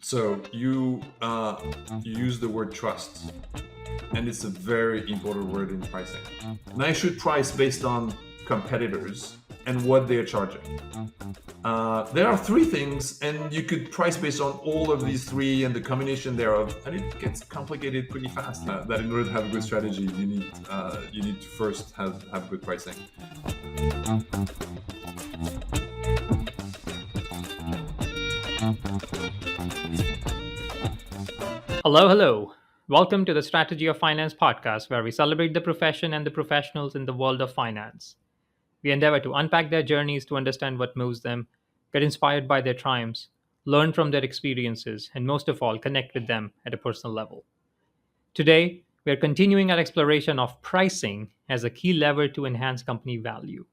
So you use the word trust, and it's a very important word in pricing. And I should price based on competitors and what they are charging. There are three things, and you could price based on all of these three and the combination thereof, and it gets complicated pretty fast. That in order to have a good strategy, you need to first have good pricing. Hello, hello. Welcome to the Strategy of Finance podcast, where we celebrate the profession and the professionals in the world of finance. We endeavor to unpack their journeys to understand what moves them, get inspired by their triumphs, learn from their experiences, and most of all, connect with them at a personal level. Today, we are continuing our exploration of pricing as a key lever to enhance company value.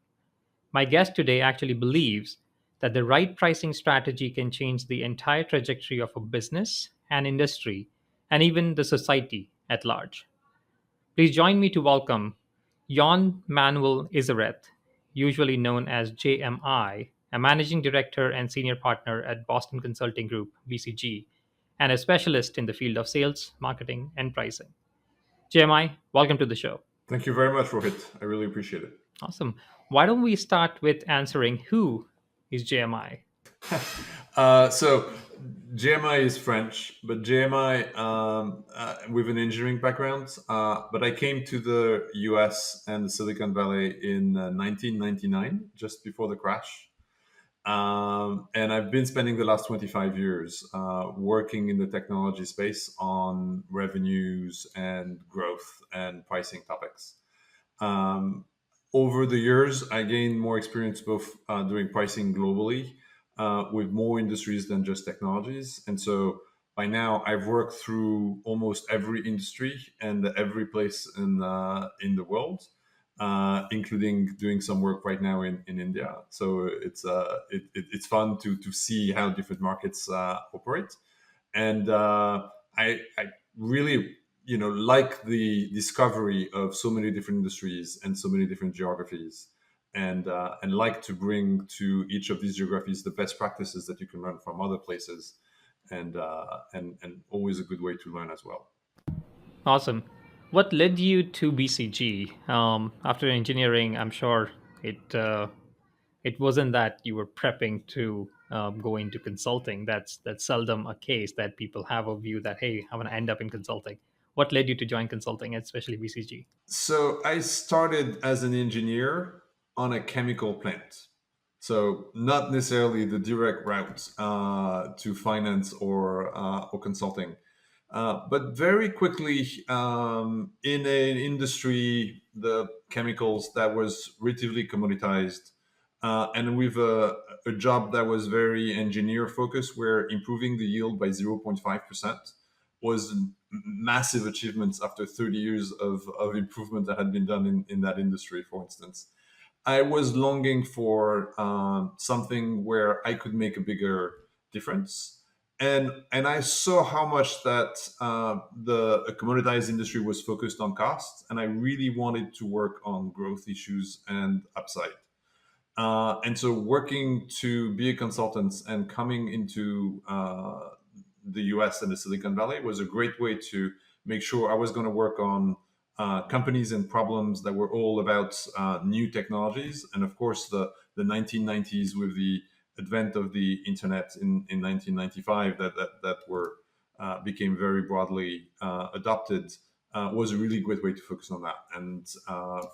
My guest today actually believes that the right pricing strategy can change the entire trajectory of a business, an industry, and even the society at large. Please join me to welcome Jean-Manuel Izaret, usually known as JMI, a managing director and senior partner at Boston Consulting Group, BCG, and a specialist in the field of sales, marketing, and pricing. JMI, welcome to the show. Thank you very much, Rohit. I really appreciate it. Awesome. Why don't we start with answering who is JMI? So JMI is French, but JMI with an engineering background. But I came to the US and the Silicon Valley in 1999, just before the crash. And I've been spending the last 25 years working in the technology space on revenues and growth and pricing topics. Um, Over the years, I gained more experience both doing pricing globally with more industries than just technologies. And so by now, I've worked through almost every industry and every place in the world, including doing some work right now in India. So it's fun to see how different markets operate. And I really like the discovery of so many different industries and so many different geographies, and like to bring to each of these geographies the best practices that you can learn from other places, and always a good way to learn as well. Awesome. What led you to BCG? After engineering, I'm sure it wasn't that you were prepping to go into consulting. That's seldom a case that people have a view that hey, I want to end up in consulting. What led you to join consulting, especially BCG? So I started as an engineer on a chemical plant. So not necessarily the direct route to finance or consulting, but very quickly in an industry, the chemicals that was relatively commoditized, and with a job that was very engineer focused, where improving the yield by 0.5% was massive achievements after 30 years of improvement that had been done in that industry, for instance. I was longing for something where I could make a bigger difference. And I saw how much that the commoditized industry was focused on cost, and I really wanted to work on growth issues and upside. And so working to be a consultant and coming into the US and the Silicon Valley was a great way to make sure I was going to work on companies and problems that were all about new technologies. And of course, the 1990s with the advent of the internet in 1995 that were became very broadly adopted was a really great way to focus on that. And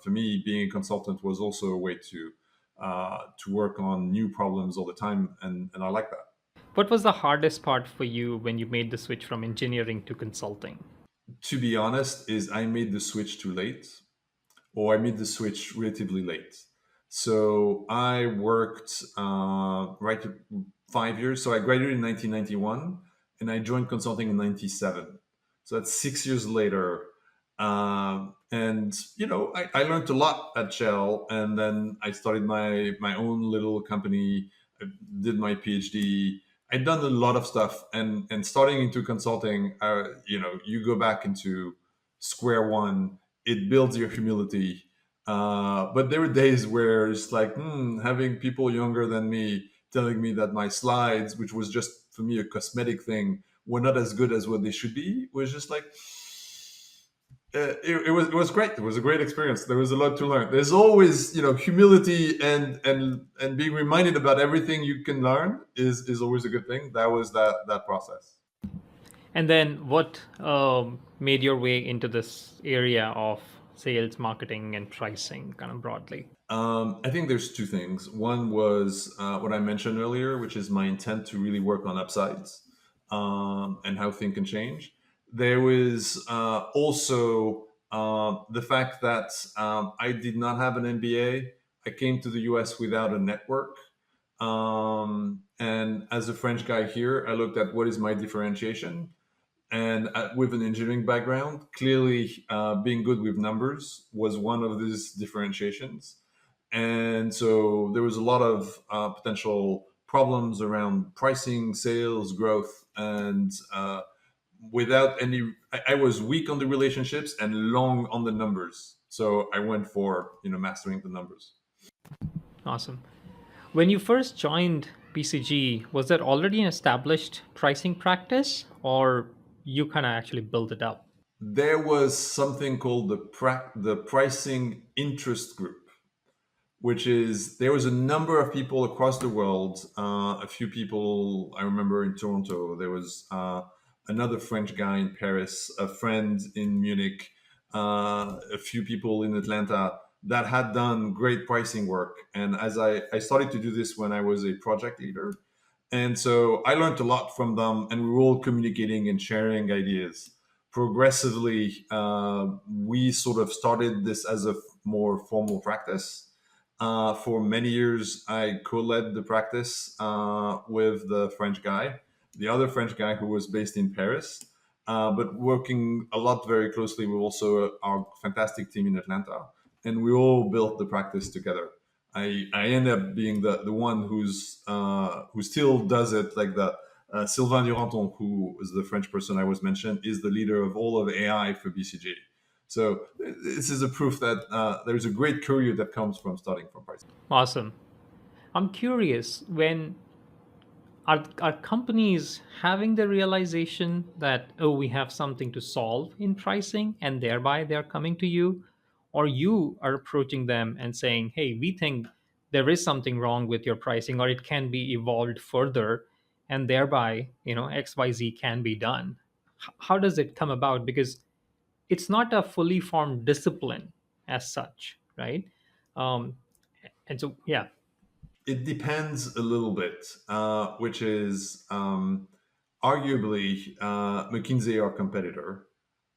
for me, being a consultant was also a way to work on new problems all the time, and I like that. What was the hardest part for you when you made the switch from engineering to consulting? To be honest, is I made the switch too late, or I made the switch relatively late. So I worked right 5 years. So I graduated in 1991, and I joined consulting in 97. So that's 6 years later. And I learned a lot at Shell, and then I started my own little company. I did my PhD. I'd done a lot of stuff, and starting into consulting, you go back into square one. It builds your humility. But there were days where it's like having people younger than me telling me that my slides, which was just for me a cosmetic thing, were not as good as what they should be was just like it was great. It was a great experience. There was a lot to learn. There's always humility and being reminded about everything you can learn is always a good thing. That was that process. And then what made your way into this area of sales, marketing, and pricing, kind of broadly? I think there's two things. One was what I mentioned earlier, which is my intent to really work on upsides and how things can change. There was also the fact that I did not have an MBA. I came to the US without a network. And as a French guy here, I looked at what is my differentiation. And with an engineering background, clearly being good with numbers was one of these differentiations. And so there was a lot of potential problems around pricing, sales, growth, and without any, I was weak on the relationships and long on the numbers. So I went for mastering the numbers. Awesome. When you first joined BCG, was there already an established pricing practice, or you kind of actually built it up? There was something called the pricing interest group, which is there was a number of people across the world. A few people I remember in Toronto. There was another French guy in Paris, a friend in Munich, a few people in Atlanta that had done great pricing work. And as I started to do this when I was a project leader. And so I learned a lot from them, and we were all communicating and sharing ideas. Progressively, we sort of started this as a more formal practice. For many years, I co-led the practice with the French guy, the other French guy who was based in Paris, but working a lot very closely with also our fantastic team in Atlanta. And we all built the practice together. I end up being the one who still does it, like the Sylvain Duranton, who was the French person I was mentioned, is the leader of all of AI for BCG. So this is a proof that there's a great career that comes from starting from pricing. Awesome. I'm curious, when are companies having the realization that, oh, we have something to solve in pricing, and thereby they're coming to you, or you are approaching them and saying, hey, we think there is something wrong with your pricing, or it can be evolved further, and thereby XYZ can be done? How does it come about? Because it's not a fully formed discipline as such, right? um, and so, yeah. It depends a little bit, which is arguably McKinsey, our competitor,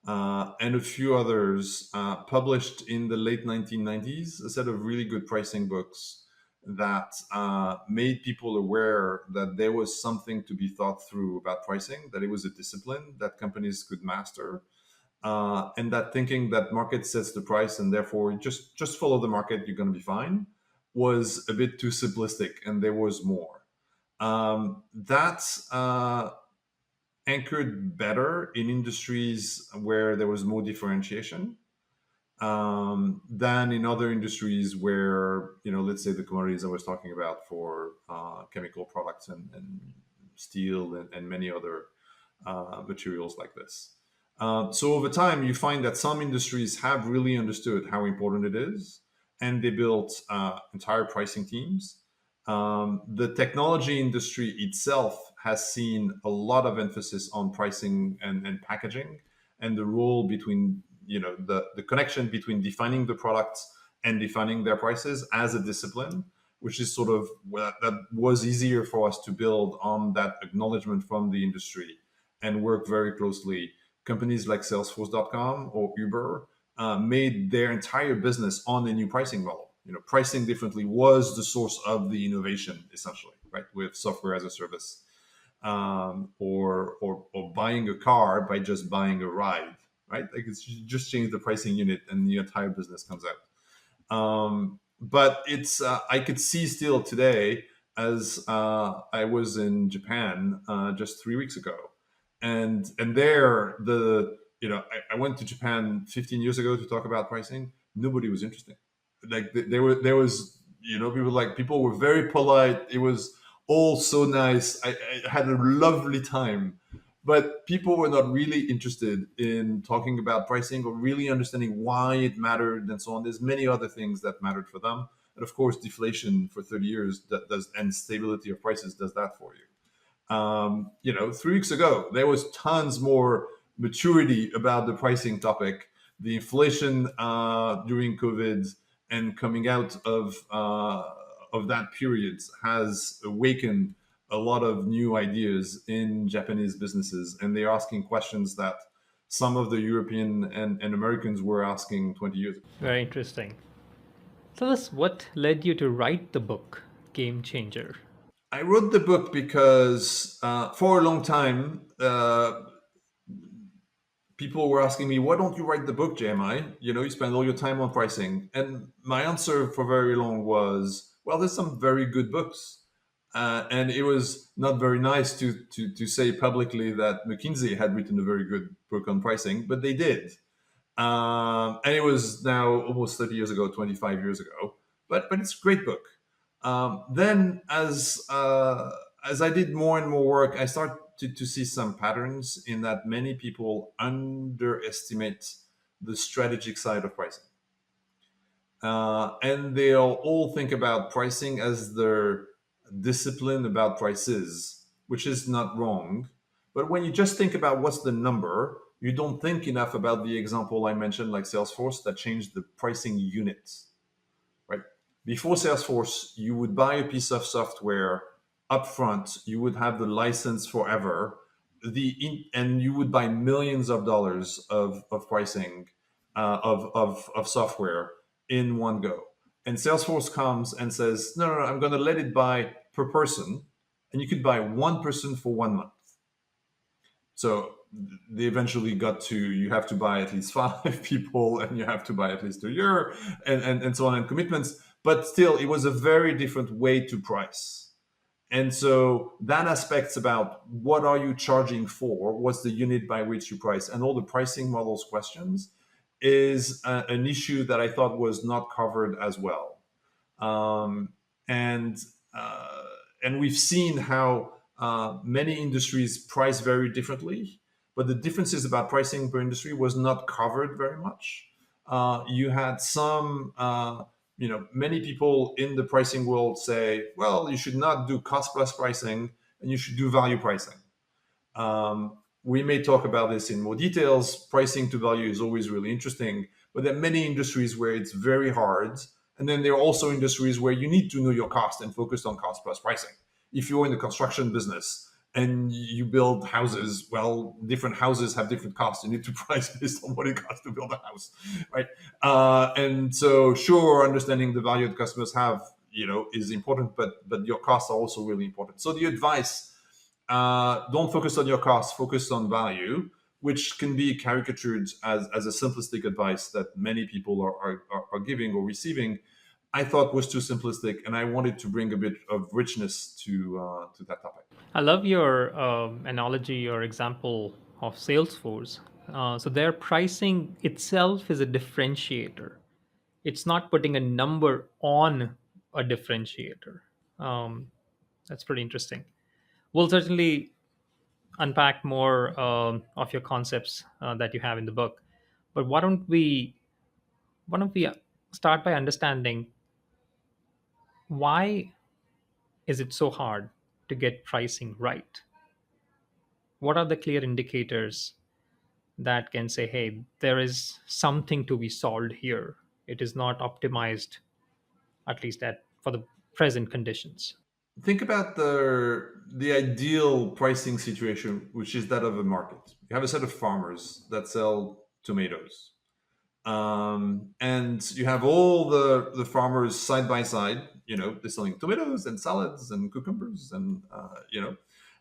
and a few others published in the late 1990s a set of really good pricing books that made people aware that there was something to be thought through about pricing, that it was a discipline that companies could master, and that thinking that market sets the price and therefore just follow the market, you're going to be fine, was a bit too simplistic, and there was more. That's anchored better in industries where there was more differentiation than in other industries where, let's say the commodities I was talking about for chemical products and steel and many other materials like this. So over time, you find that some industries have really understood how important it is, and they built entire pricing teams. The technology industry itself has seen a lot of emphasis on pricing and packaging, and the role between the connection between defining the products and defining their prices as a discipline, which is sort of that was easier for us to build on that acknowledgement from the industry and work very closely. Companies like Salesforce.com or Uber made their entire business on a new pricing model. Pricing differently was the source of the innovation, essentially, right? With software as a service, or buying a car by just buying a ride, right? Like it's you just change the pricing unit and the entire business comes out. But it's I could see still today, as I was in Japan just 3 weeks ago, and there I went to Japan 15 years ago to talk about pricing. Nobody was interested. Like there was people were very polite. It was all so nice. I had a lovely time, but people were not really interested in talking about pricing or really understanding why it mattered and so on. There's many other things that mattered for them. And of course, deflation for 30 years that does, and stability of prices does that for you. 3 weeks ago, there was tons more maturity about the pricing topic. The inflation during COVID and coming out of that period has awakened a lot of new ideas in Japanese businesses, and they're asking questions that some of the European and Americans were asking 20 years ago. Very interesting. Tell us what led you to write the book, Game Changer. I wrote the book because for a long time, people were asking me, why don't you write the book, JMI? You spend all your time on pricing. And my answer for very long was, well, there's some very good books. And it was not very nice to say publicly that McKinsey had written a very good book on pricing, but they did. And it was now almost 30 years ago, 25 years ago. But it's a great book. Then, as I did more and more work, I started to see some patterns in that many people underestimate the strategic side of pricing. And they'll all think about pricing as their discipline about prices, which is not wrong. But when you just think about what's the number, you don't think enough about the example I mentioned, like Salesforce, that changed the pricing units, right? Before Salesforce, you would buy a piece of software upfront, you would have the license forever, and you would buy millions of dollars of pricing of software in one go. And Salesforce comes and says, no, no, no, I'm going to let it buy per person, and you could buy one person for 1 month. So they eventually got to, you have to buy at least 5 people, and you have to buy at least a year, and so on, and commitments. But still, it was a very different way to price. And so that aspect's about what are you charging for, what's the unit by which you price, and all the pricing models questions is an issue that I thought was not covered as well. Um, and and we've seen how many industries price very differently, but the differences about pricing per industry was not covered very much. You had some, many people in the pricing world say, well, you should not do cost plus pricing and you should do value pricing. We may talk about this in more details. Pricing to value is always really interesting, but there are many industries where it's very hard. And then there are also industries where you need to know your cost and focus on cost plus pricing. If you're in the construction business and you build houses, well, different houses have different costs. You need to price based on what it costs to build a house, right? And so, sure, understanding the value that customers have, is important, but your costs are also really important. So the advice, don't focus on your costs, focus on value, which can be caricatured as a simplistic advice that many people are giving or receiving, I thought was too simplistic, and I wanted to bring a bit of richness to that topic. I love your analogy or example of Salesforce. So their pricing itself is a differentiator. It's not putting a number on a differentiator. Um, that's pretty interesting. We'll certainly unpack more of your concepts that you have in the book. But why don't we start by understanding why is it so hard to get pricing right? What are the clear indicators that can say, hey, there is something to be solved here? It is not optimized, at least for the present conditions. Think about the ideal pricing situation, which is that of a market. You have a set of farmers that sell tomatoes, and you have all the farmers side by side. They're selling tomatoes and salads and cucumbers, and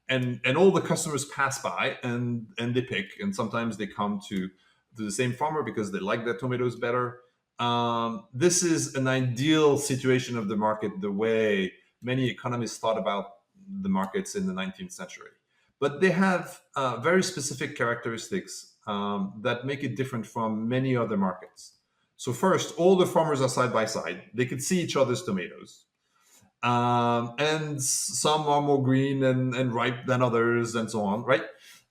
and all the customers pass by and they pick, and sometimes they come to the same farmer because they like their tomatoes better. This is an ideal situation of the market, the way many economists thought about the markets in the 19th century. But they have very specific characteristics that make it different from many other markets. So first, all the farmers are side by side. They can see each other's tomatoes. And some are more green and ripe than others, and so on, right?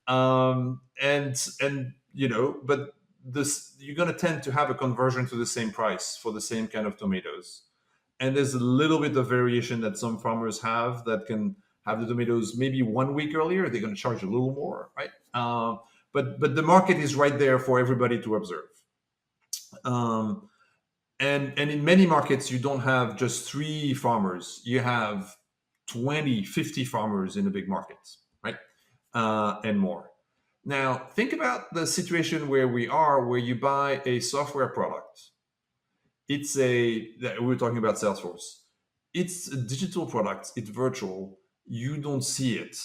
And but this, you're going to tend to have a conversion to the same price for the same kind of tomatoes. And there's a little bit of variation that some farmers have that can have the tomatoes maybe 1 week earlier. They're going to charge a little more, right? But the market is right there for everybody to observe. Um, and in many markets, you don't have just three farmers. You have 20, 50 farmers in a big market, right? And more. Now, think about the situation where we are, where you buy a software product. We're talking about Salesforce. It's a digital product. It's virtual. You don't see it.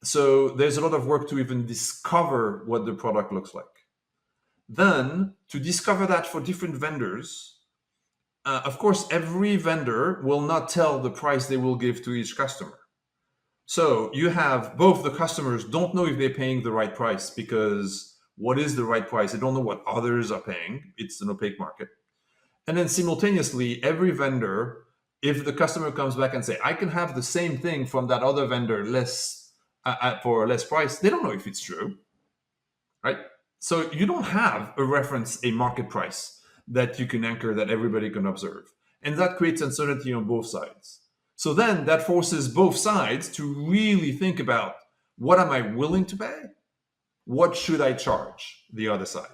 So there's a lot of work to even discover what the product looks like. Then to discover that for different vendors, of course, every vendor will not tell the price they will give to each customer. So you have both the customers don't know if they're paying the right price, because what is the right price? They don't know what others are paying. It's an opaque market. And then simultaneously, every vendor, if the customer comes back and say, I can have the same thing from that other vendor less for a less price, they don't know if it's true, right? So you don't have a reference, a market price that you can anchor that everybody can observe. And that creates uncertainty on both sides. So then that forces both sides to really think about, what am I willing to pay? What should I charge the other side?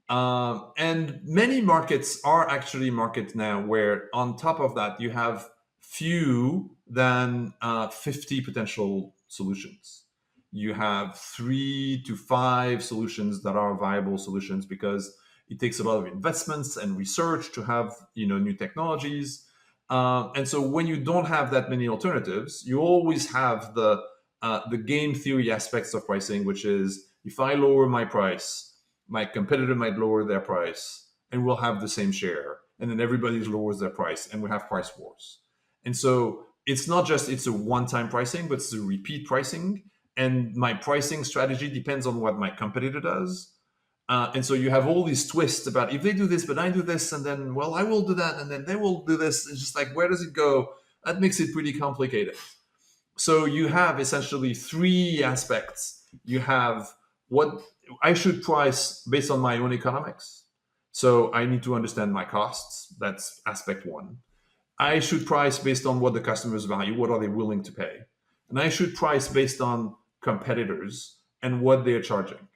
And many markets are actually markets now where, on top of that, you have few than 50 potential solutions. You have 3 to 5 solutions that are viable solutions, because it takes a lot of investments and research to have new technologies. And so when you don't have that many alternatives, you always have the game theory aspects of pricing, which is, if I lower my price, my competitor might lower their price, and we'll have the same share. And then everybody lowers their price, and we have price wars. And so it's not just it's a one-time pricing, but it's a repeat pricing. And my pricing strategy depends on what my competitor does. And so you have all these twists about, if they do this, but I do this, and then, well, I will do that, and then they will do this. It's just like, where does it go? That makes it pretty complicated. So you have essentially 3 aspects. You have what I should price based on my own economics. So I need to understand my costs. That's aspect 1. I should price based on what the customers value, what are they willing to pay. And I should price based on competitors and what they're charging.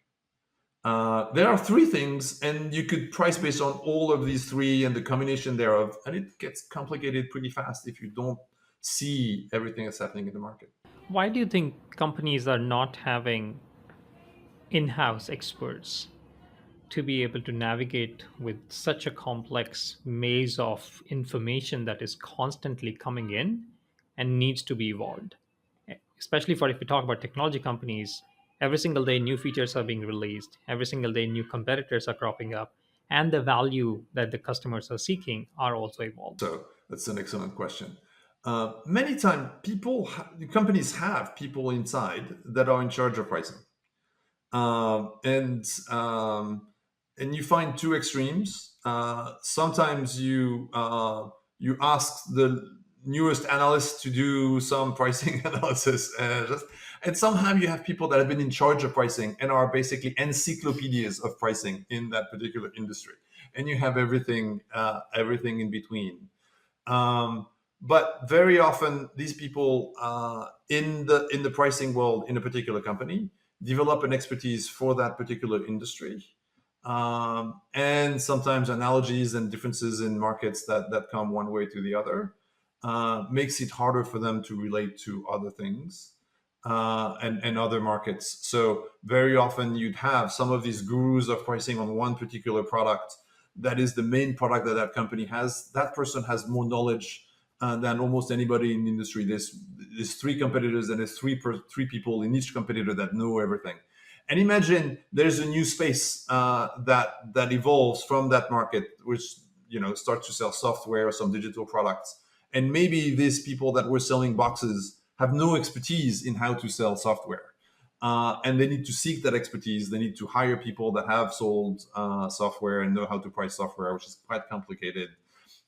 There are 3 things, and you could price based on all of these 3 and the combination thereof. And it gets complicated pretty fast if you don't see everything that's happening in the market. Why do you think companies are not having in house experts to be able to navigate with such a complex maze of information that is constantly coming in and needs to be evolved? Especially for, if we talk about technology companies, every single day new features are being released, every single day new competitors are cropping up, and the value that the customers are seeking are also evolving. So that's an excellent question. Many times, companies have people inside that are in charge of pricing. Um, and um, and you find 2 extremes. Sometimes you ask the newest analyst to do some pricing analysis, and somehow you have people that have been in charge of pricing and are basically encyclopedias of pricing in that particular industry, and you have everything in between. Um, but very often, these people in the pricing world in a particular company develop an expertise for that particular industry, and sometimes analogies and differences in markets that come one way to the other makes it harder for them to relate to other things and other markets. So very often you'd have some of these gurus of pricing on one particular product that is the main product that that company has. That person has more knowledge than almost anybody in the industry. There's 3 competitors, and there's three people in each competitor that know everything. And imagine there's a new space that evolves from that market, which starts to sell software or some digital products. And maybe these people that were selling boxes have no expertise in how to sell software. And they need to seek that expertise. They need to hire people that have sold software and know how to price software, which is quite complicated.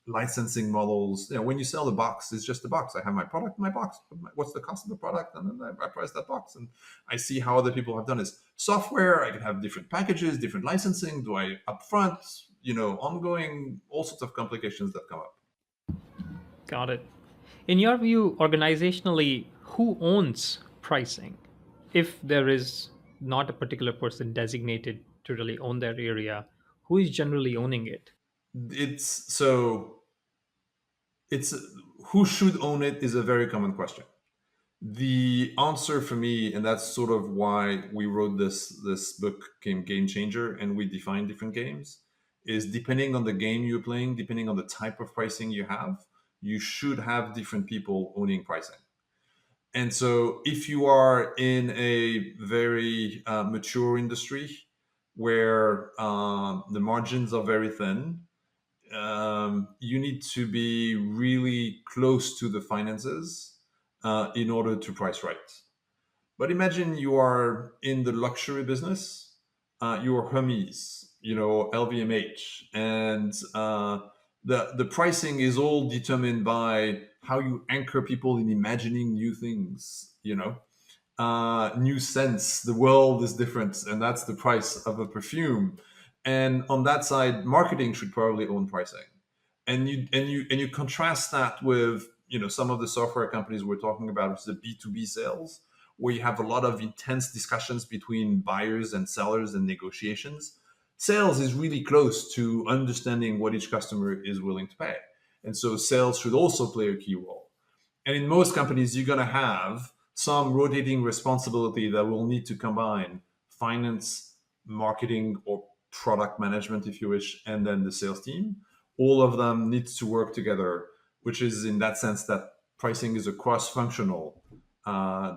licensing models. When you sell the box, it's just a box. I have my product, my box. What's the cost of the product? And then I price that box, and I see how other people have done this. Software, I can have different packages, different licensing. Do I upfront? Ongoing, all sorts of complications that come up. Got it. In your view, organizationally, who owns pricing? If there is not a particular person designated to really own that area, who is generally owning it? It's so it's who should own it is a very common question. The answer for me, and that's sort of why we wrote this book, came Game Changer, and we define different games, is depending on the game you're playing, depending on the type of pricing you have, you should have different people owning pricing. And so if you are in a very mature industry where the margins are very thin, you need to be really close to the finances in order to price right. But imagine you are in the luxury business, you are Hermes, LVMH, and the pricing is all determined by how you anchor people in imagining new things. New sense. The world is different, and that's the price of a perfume. And on that side, marketing should probably own pricing. And you contrast that with some of the software companies we're talking about, which is the B2B sales, where you have a lot of intense discussions between buyers and sellers and negotiations. Sales is really close to understanding what each customer is willing to pay. And so sales should also play a key role. And in most companies, you're going to have some rotating responsibility that will need to combine finance, marketing, or product management, if you wish, and then the sales team. All of them needs to work together, which is in that sense that pricing is a cross-functional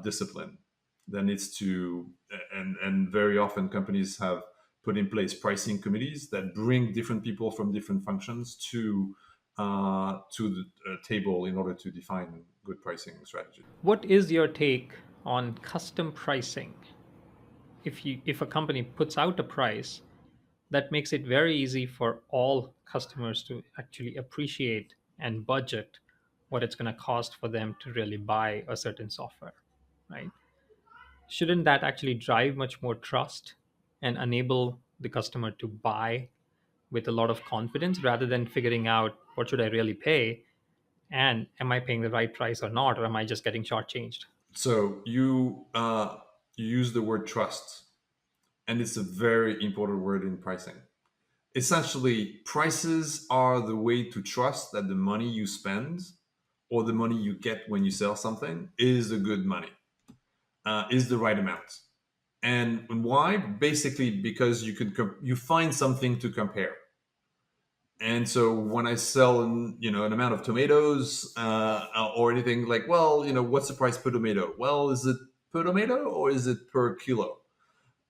discipline that needs to, and very often companies have put in place pricing committees that bring different people from different functions to the table in order to define good pricing strategy. What is your take on custom pricing? If a company puts out a price, that makes it very easy for all customers to actually appreciate and budget what it's going to cost for them to really buy a certain software, right? Shouldn't that actually drive much more trust and enable the customer to buy with a lot of confidence rather than figuring out what should I really pay, and am I paying the right price or not, or am I just getting shortchanged? So you use the word trust, and it's a very important word in pricing. Essentially, prices are the way to trust that the money you spend or the money you get when you sell something is a good money, is the right amount. And why? Basically, because you find something to compare. And so when I sell an amount of tomatoes or anything, like, well, what's the price per tomato? Well, is it per tomato or is it per kilo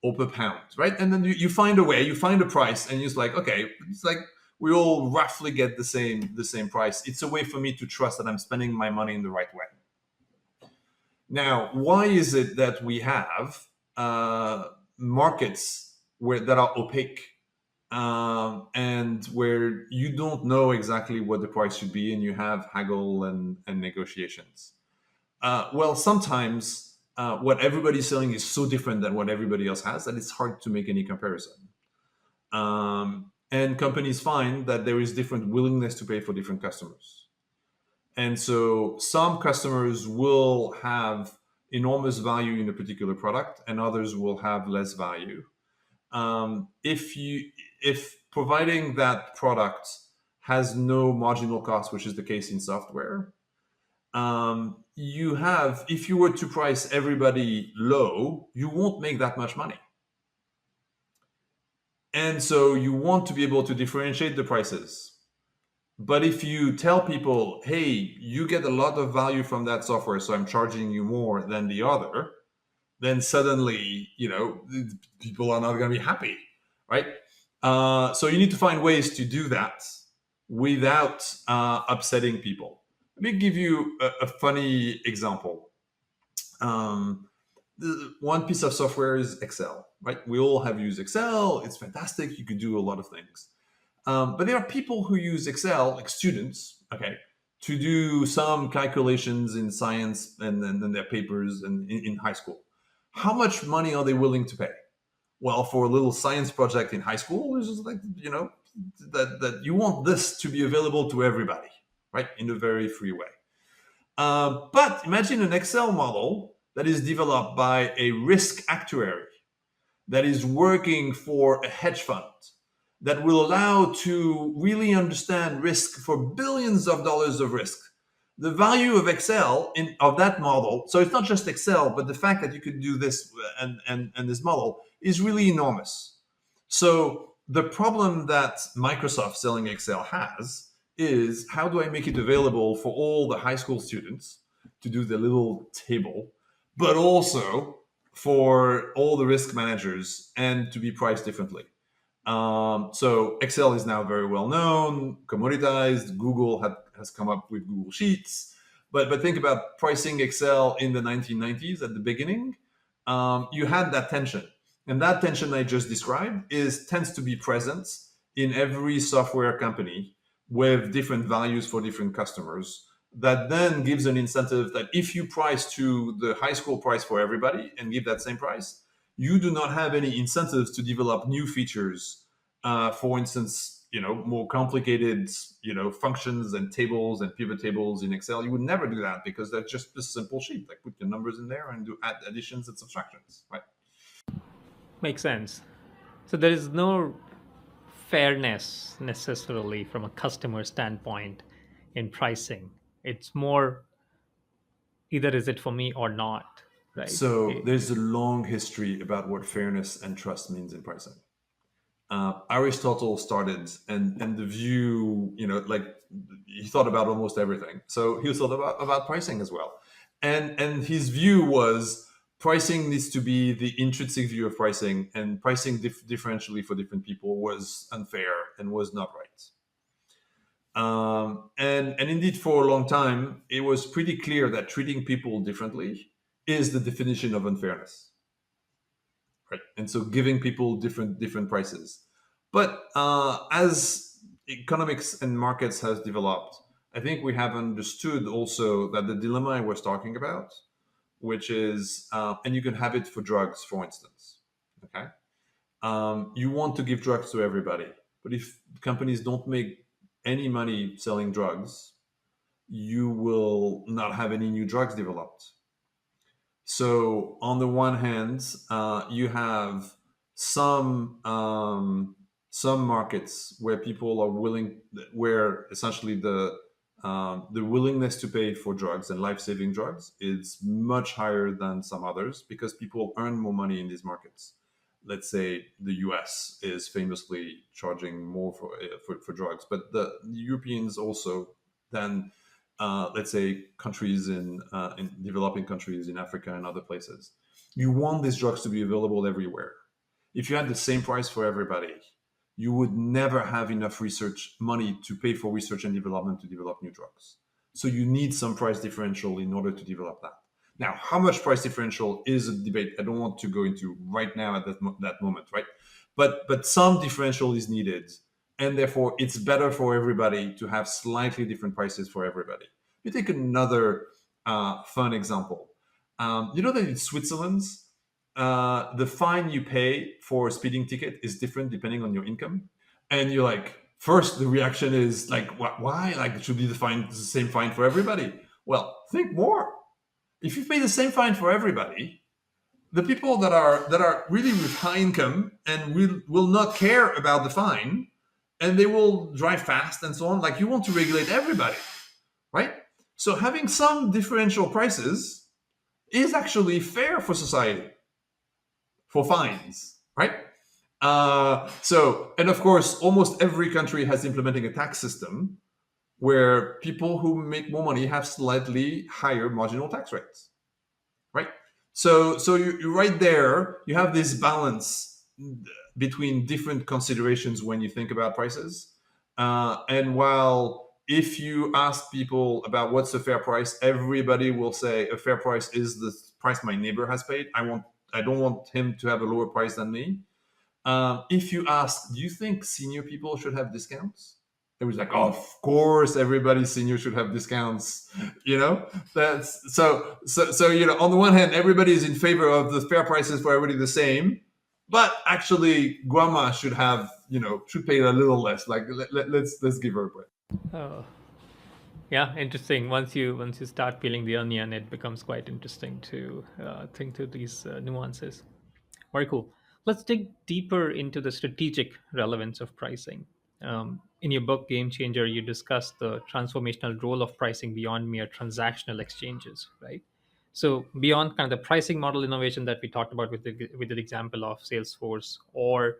or per pound, right? And then you find a way, you find a price, and you're just like, okay, it's like we all roughly get the same price. It's a way for me to trust that I'm spending my money in the right way. Now, why is it that we have markets that are opaque and where you don't know exactly what the price should be, and you have haggle and negotiations? Well, sometimes what everybody's selling is so different than what everybody else has that it's hard to make any comparison. And companies find that there is different willingness to pay for different customers. And so some customers will have enormous value in a particular product, and others will have less value. If providing that product has no marginal cost, which is the case in software, if you were to price everybody low, you won't make that much money. And so you want to be able to differentiate the prices. But if you tell people, hey, you get a lot of value from that software, so I'm charging you more than the other, then suddenly, people are not going to be happy, right? So you need to find ways to do that without upsetting people. Let me give you a funny example. One piece of software is Excel, right? We all have used Excel. It's fantastic. You can do a lot of things. But there are people who use Excel, like students, okay, to do some calculations in science and then their papers and in high school. How much money are they willing to pay? Well, for a little science project in high school, it's just like, that you want this to be available to everybody, right, in a very free way. But imagine an Excel model that is developed by a risk actuary that is working for a hedge fund that will allow to really understand risk for billions of dollars of risk. The value of Excel of that model, so it's not just Excel, but the fact that you could do this and this model is really enormous. So the problem that Microsoft selling Excel has is, how do I make it available for all the high school students to do the little table, but also for all the risk managers and to be priced differently. So Excel is now very well known, commoditized. Google has come up with Google Sheets, but think about pricing Excel in the 1990s at the beginning. You had that tension, and that tension I just described tends to be present in every software company with different values for different customers. That then gives an incentive that if you price to the high school price for everybody and give that same price, you do not have any incentives to develop new features. For instance, more complicated, functions and tables and pivot tables in Excel. You would never do that because that's just a simple sheet. Like, put your numbers in there and do additions and subtractions, right? Makes sense. So there is no fairness necessarily from a customer standpoint in pricing. It's more either is it for me or not, right? So there's a long history about what fairness and trust means in pricing. Aristotle started, and the view, like, he thought about almost everything. So he thought about pricing as well, and his view was pricing needs to be the intrinsic view of pricing, and pricing differentially for different people was unfair and was not right. And indeed, for a long time, it was pretty clear that treating people differently is the definition of unfairness. Right. And so giving people different prices. But as economics and markets has developed, I think we have understood also that the dilemma I was talking about, which is, and you can have it for drugs, for instance. Okay. You want to give drugs to everybody, but if companies don't make any money selling drugs, you will not have any new drugs developed. So on the one hand, you have some markets where people are willing, where essentially the willingness to pay for drugs and life-saving drugs is much higher than some others because people earn more money in these markets. Let's say the U.S. is famously charging more for drugs, but the Europeans also then. Let's say countries in developing countries in Africa and other places. You want these drugs to be available everywhere. If you had the same price for everybody, you would never have enough research money to pay for research and development to develop new drugs. So you need some price differential in order to develop that. Now, how much price differential is a debate I don't want to go into right now at that moment, right? But some differential is needed, and therefore it's better for everybody to have slightly different prices for everybody. You take another fun example. You know that in Switzerland, the fine you pay for a speeding ticket is different depending on your income. And you're like, first the reaction is like, why? Like, it should be the same fine for everybody. Well, think more. If you pay the same fine for everybody, the people that are really with high income and will not care about the fine, and they will drive fast and so on. Like, you want to regulate everybody, right? So having some differential prices is actually fair for society, for fines, right? And of course, almost every country has implementing a tax system where people who make more money have slightly higher marginal tax rates, right? So you right there, you have this balance between different considerations when you think about prices. And while if you ask people about what's a fair price, everybody will say a fair price is the price my neighbor has paid. I don't want him to have a lower price than me. If you ask, do you think senior people should have discounts? It was like, oh, of course, everybody senior should have discounts. You know, that's so. You know, on the one hand, everybody is in favor of the fair prices for everybody the same, but actually, grandma should have, should pay a little less. Like, let's give her a break. Oh, yeah, interesting. Once you start peeling the onion, it becomes quite interesting to think through these nuances. Very cool. Let's dig deeper into the strategic relevance of pricing. In your book, Game Changer, you discuss the transformational role of pricing beyond mere transactional exchanges, right? So beyond kind of the pricing model innovation that we talked about with the example of Salesforce, or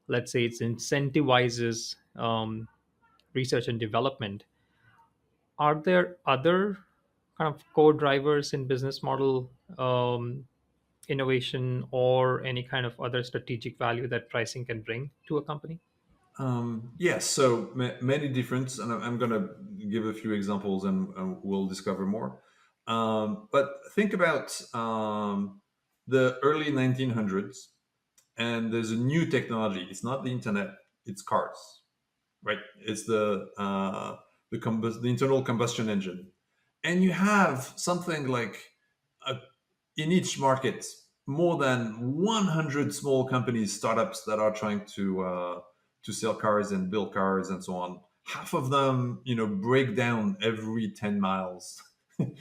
let's say it's incentivizes research and development. Are there other kind of core drivers in business model innovation or any kind of other strategic value that pricing can bring to a company? Yes, so many different, and I'm going to give a few examples, and we'll discover more. But think about the early 1900s, and there's a new technology. It's not the internet; it's cars, right? It's the internal combustion engine, and you have something like a, in each market more than 100 small companies, startups that are trying to sell cars and build cars and so on. Half of them, break down every 10 miles. And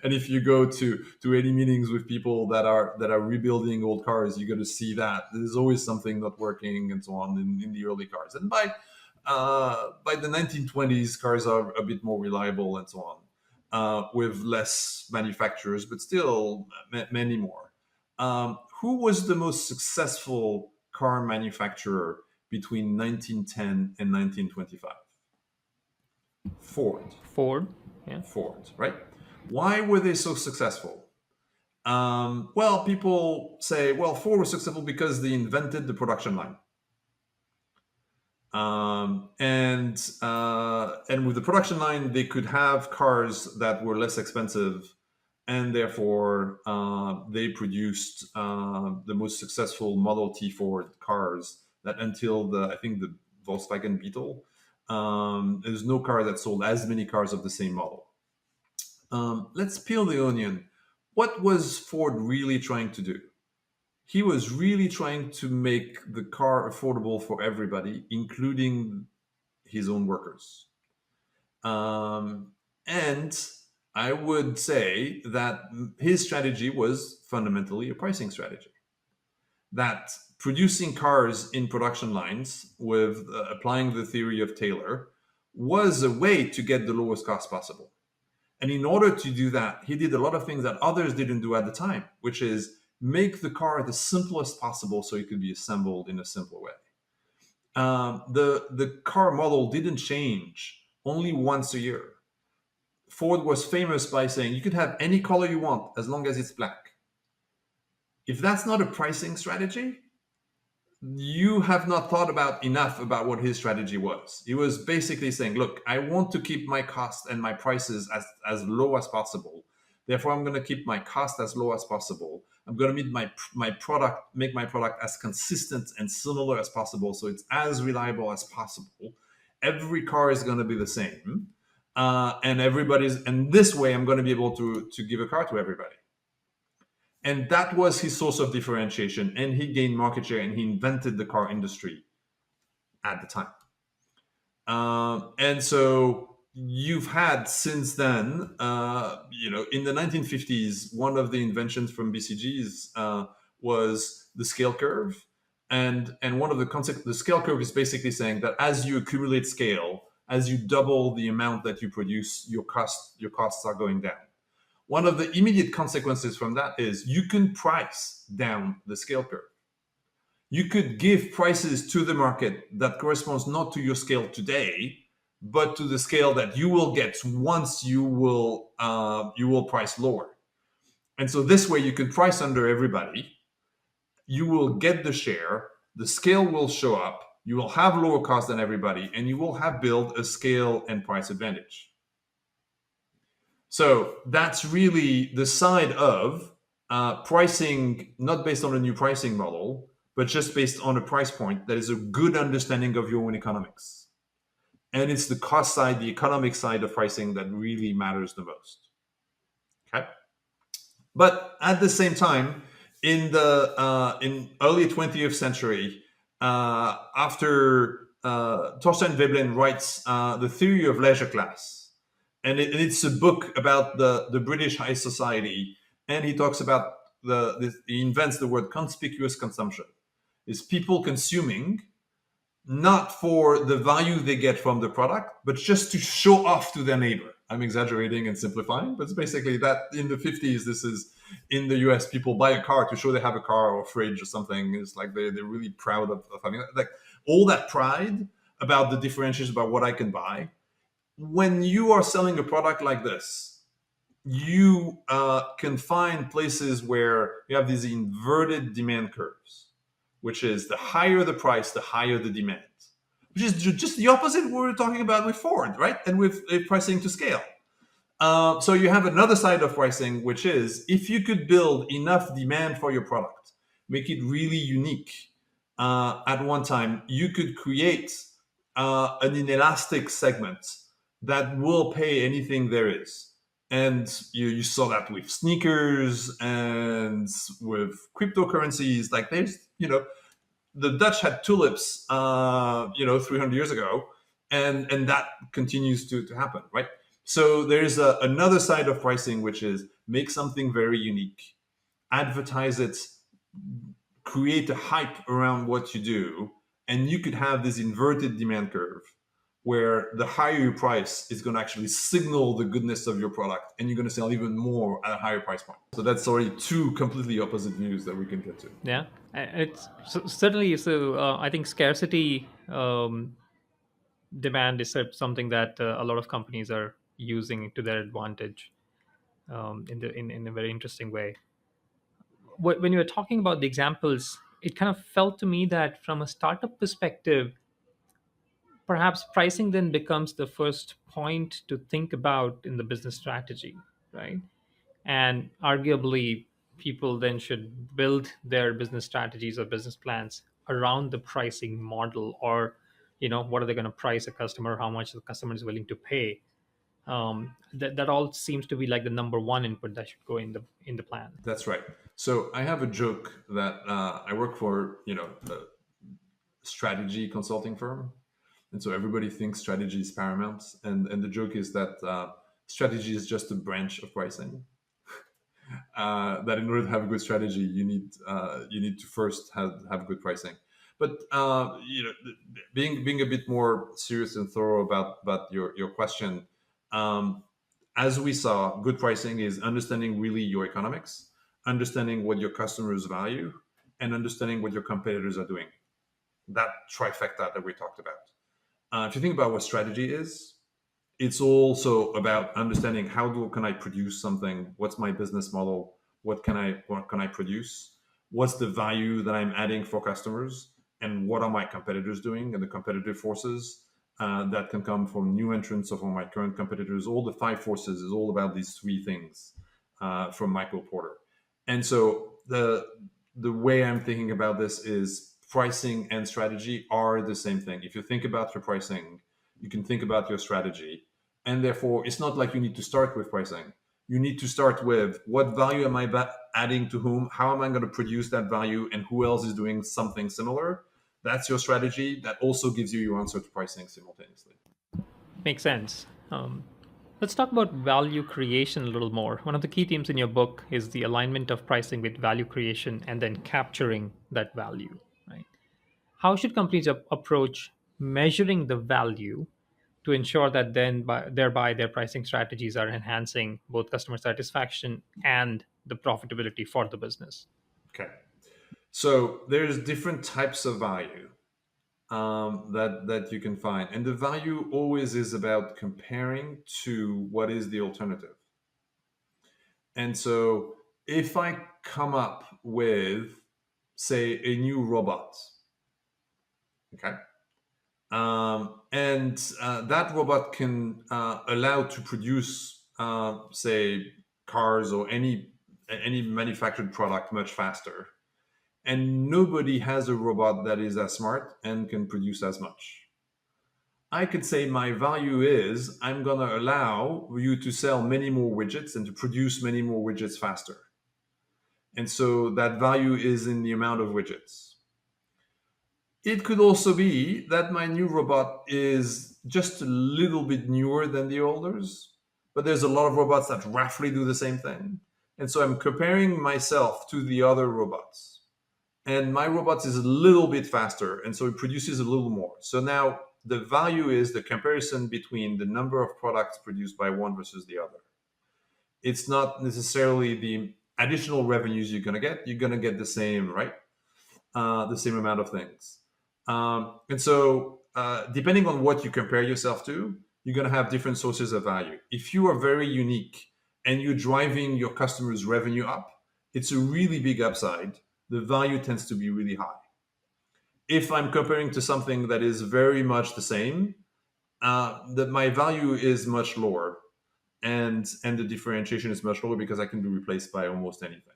if you go to any meetings with people that are rebuilding old cars, you're going to see that there's always something not working and so on in the early cars. And by the 1920s, cars are a bit more reliable and so on, with less manufacturers, but still many more. Who was the most successful car manufacturer between 1910 and 1925? Ford. Ford, yeah. Ford, right? Why were they so successful? Well, people say, well, Ford was successful because they invented the production line. And with the production line, they could have cars that were less expensive, and therefore they produced the most successful Model T Ford cars. That until I think the Volkswagen Beetle, there's no car that sold as many cars of the same model. Let's peel the onion. What was Ford really trying to do? He was really trying to make the car affordable for everybody, including his own workers. And I would say that his strategy was fundamentally a pricing strategy. That producing cars in production lines with applying the theory of Taylor was a way to get the lowest cost possible. And in order to do that, he did a lot of things that others didn't do at the time, which is make the car the simplest possible so it could be assembled in a simpler way. The car model didn't change only once a year. Ford was famous by saying you could have any color you want as long as it's black. If that's not a pricing strategy, you have not thought about enough about what his strategy was. He was basically saying, look, I want to keep my cost and my prices as low as possible. Therefore, I'm going to keep my cost as low as possible. I'm going to make my product as consistent and similar as possible, so it's as reliable as possible. Every car is going to be the same, and this way, I'm going to be able to give a car to everybody. And that was his source of differentiation, and he gained market share, and he invented the car industry at the time. And so you've had since then, in the 1950s, one of the inventions from BCGs was the scale curve. And one of the concepts, the scale curve is basically saying that as you accumulate scale, as you double the amount that you produce, your costs are going down. One of the immediate consequences from that is you can price down the scale curve. You could give prices to the market that corresponds not to your scale today, but to the scale that you will get once you will price lower. And so this way you can price under everybody. You will get the share. The scale will show up. You will have lower cost than everybody, and you will have built a scale and price advantage. So that's really the side of pricing, not based on a new pricing model, but just based on a price point that is a good understanding of your own economics. And it's the cost side, the economic side of pricing that really matters the most. Okay. But at the same time, in early 20th century, after Thorstein Veblen writes the theory of leisure class, and it's a book about the British high society, and he talks about he invents the word conspicuous consumption. Is people consuming not for the value they get from the product, but just to show off to their neighbor. I'm exaggerating and simplifying, but it's basically that in the 50s, this is in the US, people buy a car to show they have a car or a fridge or something. It's like they're really proud of having that. Like all that pride about the differentiation about what I can buy. When you are selling a product like this, you can find places where you have these inverted demand curves, which is the higher the price, the higher the demand, which is just the opposite we were talking about with Ford, right? And with pricing to scale. So you have another side of pricing, which is if you could build enough demand for your product, make it really unique at one time, you could create an inelastic segment that will pay anything there is. And you saw that with sneakers and with cryptocurrencies. Like there's, the Dutch had tulips, 300 years ago, and that continues to happen, right? So there's another side of pricing, which is make something very unique, advertise it, create a hype around what you do, and you could have this inverted demand curve where the higher your price is going to actually signal the goodness of your product, and you're going to sell even more at a higher price point. So that's already two completely opposite views that we can get to. Yeah, it's certainly so. I think scarcity demand is something that a lot of companies are using to their advantage in a very interesting way. When you were talking about the examples, it kind of felt to me that from a startup perspective, perhaps pricing then becomes the first point to think about in the business strategy, right? And arguably, people then should build their business strategies or business plans around the pricing model, or what are they going to price a customer, how much the customer is willing to pay. That all seems to be like the number one input that should go in the plan. That's right. So I have a joke that I work for, a strategy consulting firm, and so everybody thinks strategy is paramount. And the joke is that strategy is just a branch of pricing. That in order to have a good strategy, you need to first have good pricing. But being a bit more serious and thorough about your question, as we saw, good pricing is understanding really your economics, understanding what your customers value, and understanding what your competitors are doing. That trifecta that we talked about. If you think about what strategy is, it's also about understanding can I produce something? What's my business model? What can I produce? What's the value that I'm adding for customers? And what are my competitors doing? And the competitive forces that can come from new entrants or from my current competitors. All the five forces is all about these three things from Michael Porter. And so the way I'm thinking about this is pricing and strategy are the same thing. If you think about your pricing, you can think about your strategy. And therefore, it's not like you need to start with pricing. You need to start with what value am I adding to whom? How am I going to produce that value? And who else is doing something similar? That's your strategy. That also gives you your answer to pricing simultaneously. Makes sense. Let's talk about value creation a little more. One of the key themes in your book is the alignment of pricing with value creation and then capturing that value, right? How should companies approach measuring the value to ensure that thereby their pricing strategies are enhancing both customer satisfaction and the profitability for the business? Okay. So there's different types of value that you can find, and the value always is about comparing to what is the alternative. And so if I come up with, say, a new robot, okay, and that robot can allow to produce, say, cars or any manufactured product much faster, and nobody has a robot that is as smart and can produce as much. I could say my value is I'm going to allow you to sell many more widgets and to produce many more widgets faster. And so that value is in the amount of widgets. It could also be that my new robot is just a little bit newer than the olders, but there's a lot of robots that roughly do the same thing. And so I'm comparing myself to the other robots. And my robot is a little bit faster, and so it produces a little more. So now the value is the comparison between the number of products produced by one versus the other. It's not necessarily the additional revenues you're going to get. You're going to get the same, right? The same amount of things. And so, depending on what you compare yourself to, you're going to have different sources of value. If you are very unique and you're driving your customers' revenue up, it's a really big upside. The value tends to be really high. If I'm comparing to something that is very much the same, that my value is much lower, and the differentiation is much lower because I can be replaced by almost anything.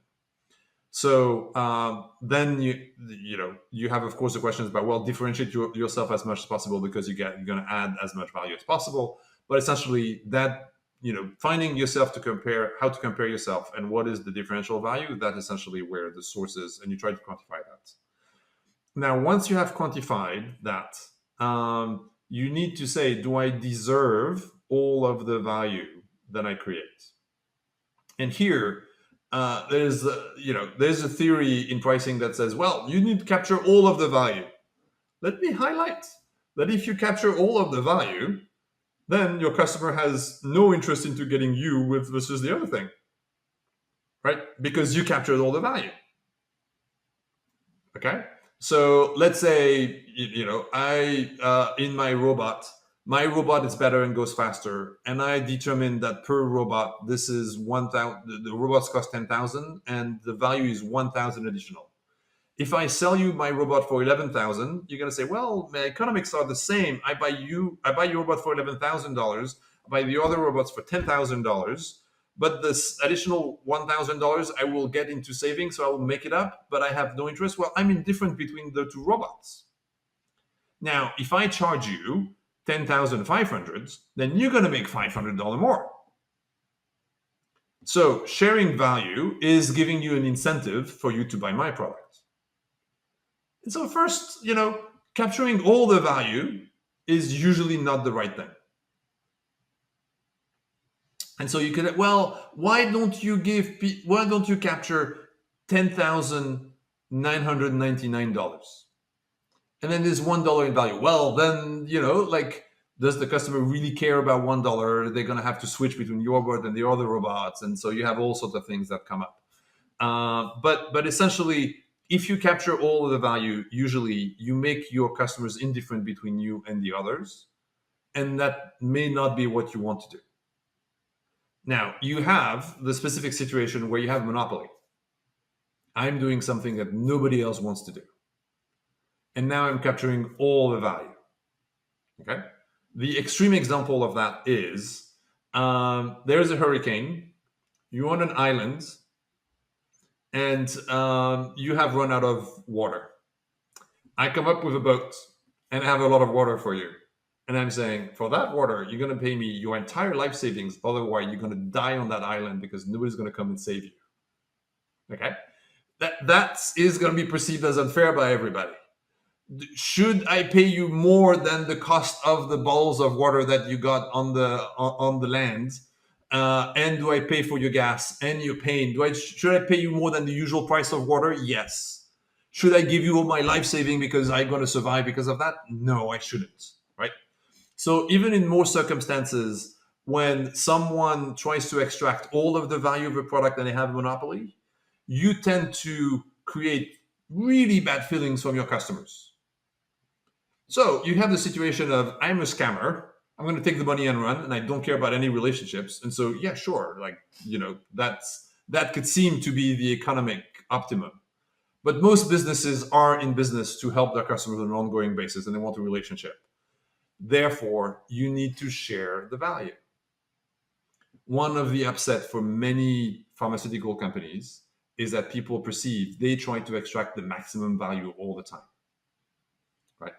So then you have, of course, the questions about, well, differentiate yourself as much as possible because you're going to add as much value as possible. But essentially, that finding yourself to compare, how to compare yourself and what is the differential value, that's essentially where the source is, and you try to quantify that. Now, once you have quantified that, you need to say, do I deserve all of the value that I create? And here, there's a theory in pricing that says, well, you need to capture all of the value. Let me highlight that if you capture all of the value, then your customer has no interest into getting you with versus the other thing, right? Because you captured all the value. Okay. So let's say, I in my robot is better and goes faster, and I determine that per robot, this is 1,000. The robots cost 10,000, and the value is 1,000 additional. If I sell you my robot for 11,000, you're gonna say, well, my economics are the same. I buy your robot for $11,000. I buy the other robots for $10,000. But this additional $1,000 I will get into savings, so I will make it up, but I have no interest. Well, I'm indifferent between the two robots. Now, if I charge you 10,500, then you're going to make $500 more. So sharing value is giving you an incentive for you to buy my product. And so first, capturing all the value is usually not the right thing. And so you could, well, why don't you capture $10,999? And then there's $1 in value. Well, then, does the customer really care about $1? They're going to have to switch between your robot and the other robots. And so you have all sorts of things that come up. But essentially, if you capture all of the value, usually you make your customers indifferent between you and the others. And that may not be what you want to do. Now, you have the specific situation where you have monopoly. I'm doing something that nobody else wants to do. And now I'm capturing all the value. Okay? The extreme example of that is there's a hurricane, you're on an island, and you have run out of water. I come up with a boat and have a lot of water for you. And I'm saying, for that water, you're going to pay me your entire life savings. Otherwise, you're going to die on that island because nobody's going to come and save you. Okay? That is going to be perceived as unfair by everybody. Should I pay you more than the cost of the bottles of water that you got on the land? And do I pay for your gas and your pain? Should I pay you more than the usual price of water? Yes. Should I give you all my life saving because I'm going to survive because of that? No, I shouldn't. Right? So even in most circumstances, when someone tries to extract all of the value of a product and they have a monopoly, you tend to create really bad feelings from your customers. So you have the situation of, I'm a scammer, I'm going to take the money and run, and I don't care about any relationships. And so, yeah, sure, that could seem to be the economic optimum. But most businesses are in business to help their customers on an ongoing basis, and they want a relationship. Therefore, you need to share the value. One of the upset for many pharmaceutical companies is that people perceive they try to extract the maximum value all the time, right?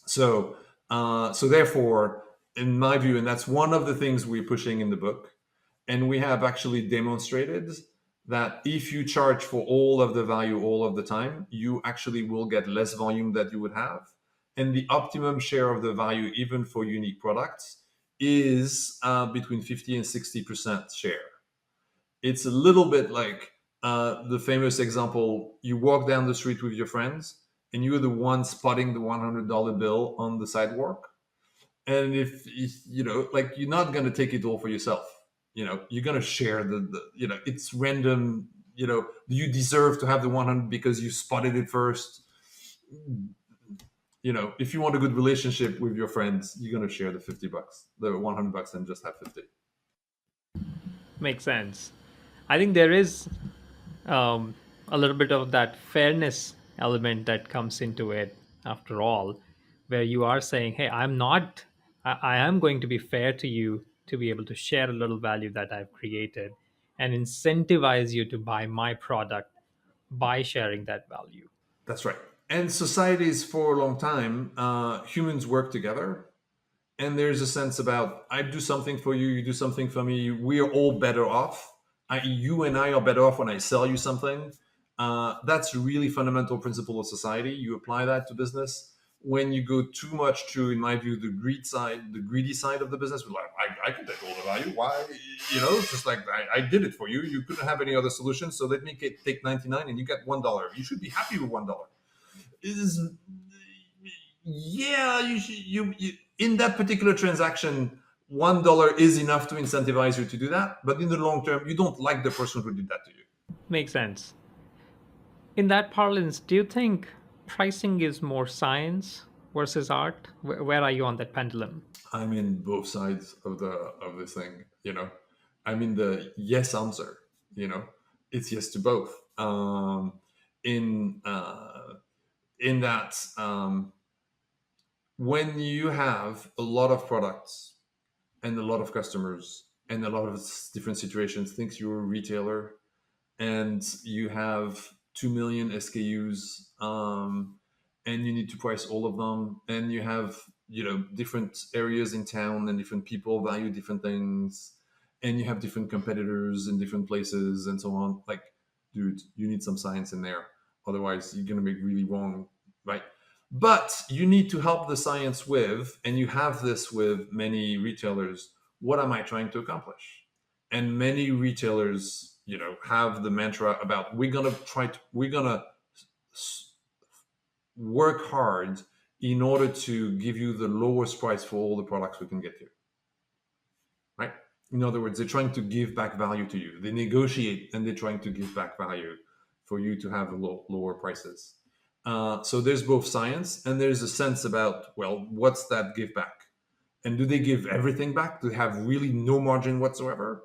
So therefore, in my view, and that's one of the things we're pushing in the book, and we have actually demonstrated that if you charge for all of the value all of the time, you actually will get less volume that you would have. And the optimum share of the value, even for unique products, is between 50 and 60% share. It's a little bit like the famous example: you walk down the street with your friends, and you're the one spotting the $100 bill on the sidewalk. And if you know, like, you're not going to take it all for yourself. You're going to share the it's random. Do you deserve to have the 100 because you spotted it first? If you want a good relationship with your friends, you're going to share the $50, the $100, and just have 50. Makes sense. I think there is a little bit of that fairness element that comes into it after all, where you are saying, hey, I am going to be fair to you to be able to share a little value that I've created and incentivize you to buy my product by sharing that value. That's right. And societies for a long time, humans work together, and there's a sense about I do something for you, you do something for me. We are all better off. You and I are better off when I sell you something. That's a really fundamental principle of society. You apply that to business. When you go too much to, in my view, the greedy side of the business, we're like, I can take all the value. Why? It's just like I did it for you. You couldn't have any other solution, so let me take 99, and you get $1. You should be happy with $1. Is Yeah, you in that particular transaction, $1 is enough to incentivize you to do that. But in the long term, you don't like the person who did that to you. Makes sense. In that parlance, do you think pricing is more science versus art? Where are you on that pendulum? I'm in both sides of this thing. I'm in the yes answer. You know, it's yes to both. In in that when you have a lot of products and a lot of customers and a lot of different situations, think you're a retailer and you have 2 million SKUs, and you need to price all of them, and you have different areas in town and different people value different things, and you have different competitors in different places and so on. Like, dude, you need some science in there, otherwise you're going to make really wrong, right? But you need to help the science with, and you have this with many retailers, what am I trying to accomplish? And many retailers have the mantra about we're gonna work hard in order to give you the lowest price for all the products we can get you, right? In other words, they're trying to give back value to you. They negotiate and they're trying to give back value for you to have lower prices. So there's both science and there's a sense about, well, what's that give back, and do they give everything back? Do they have really no margin whatsoever?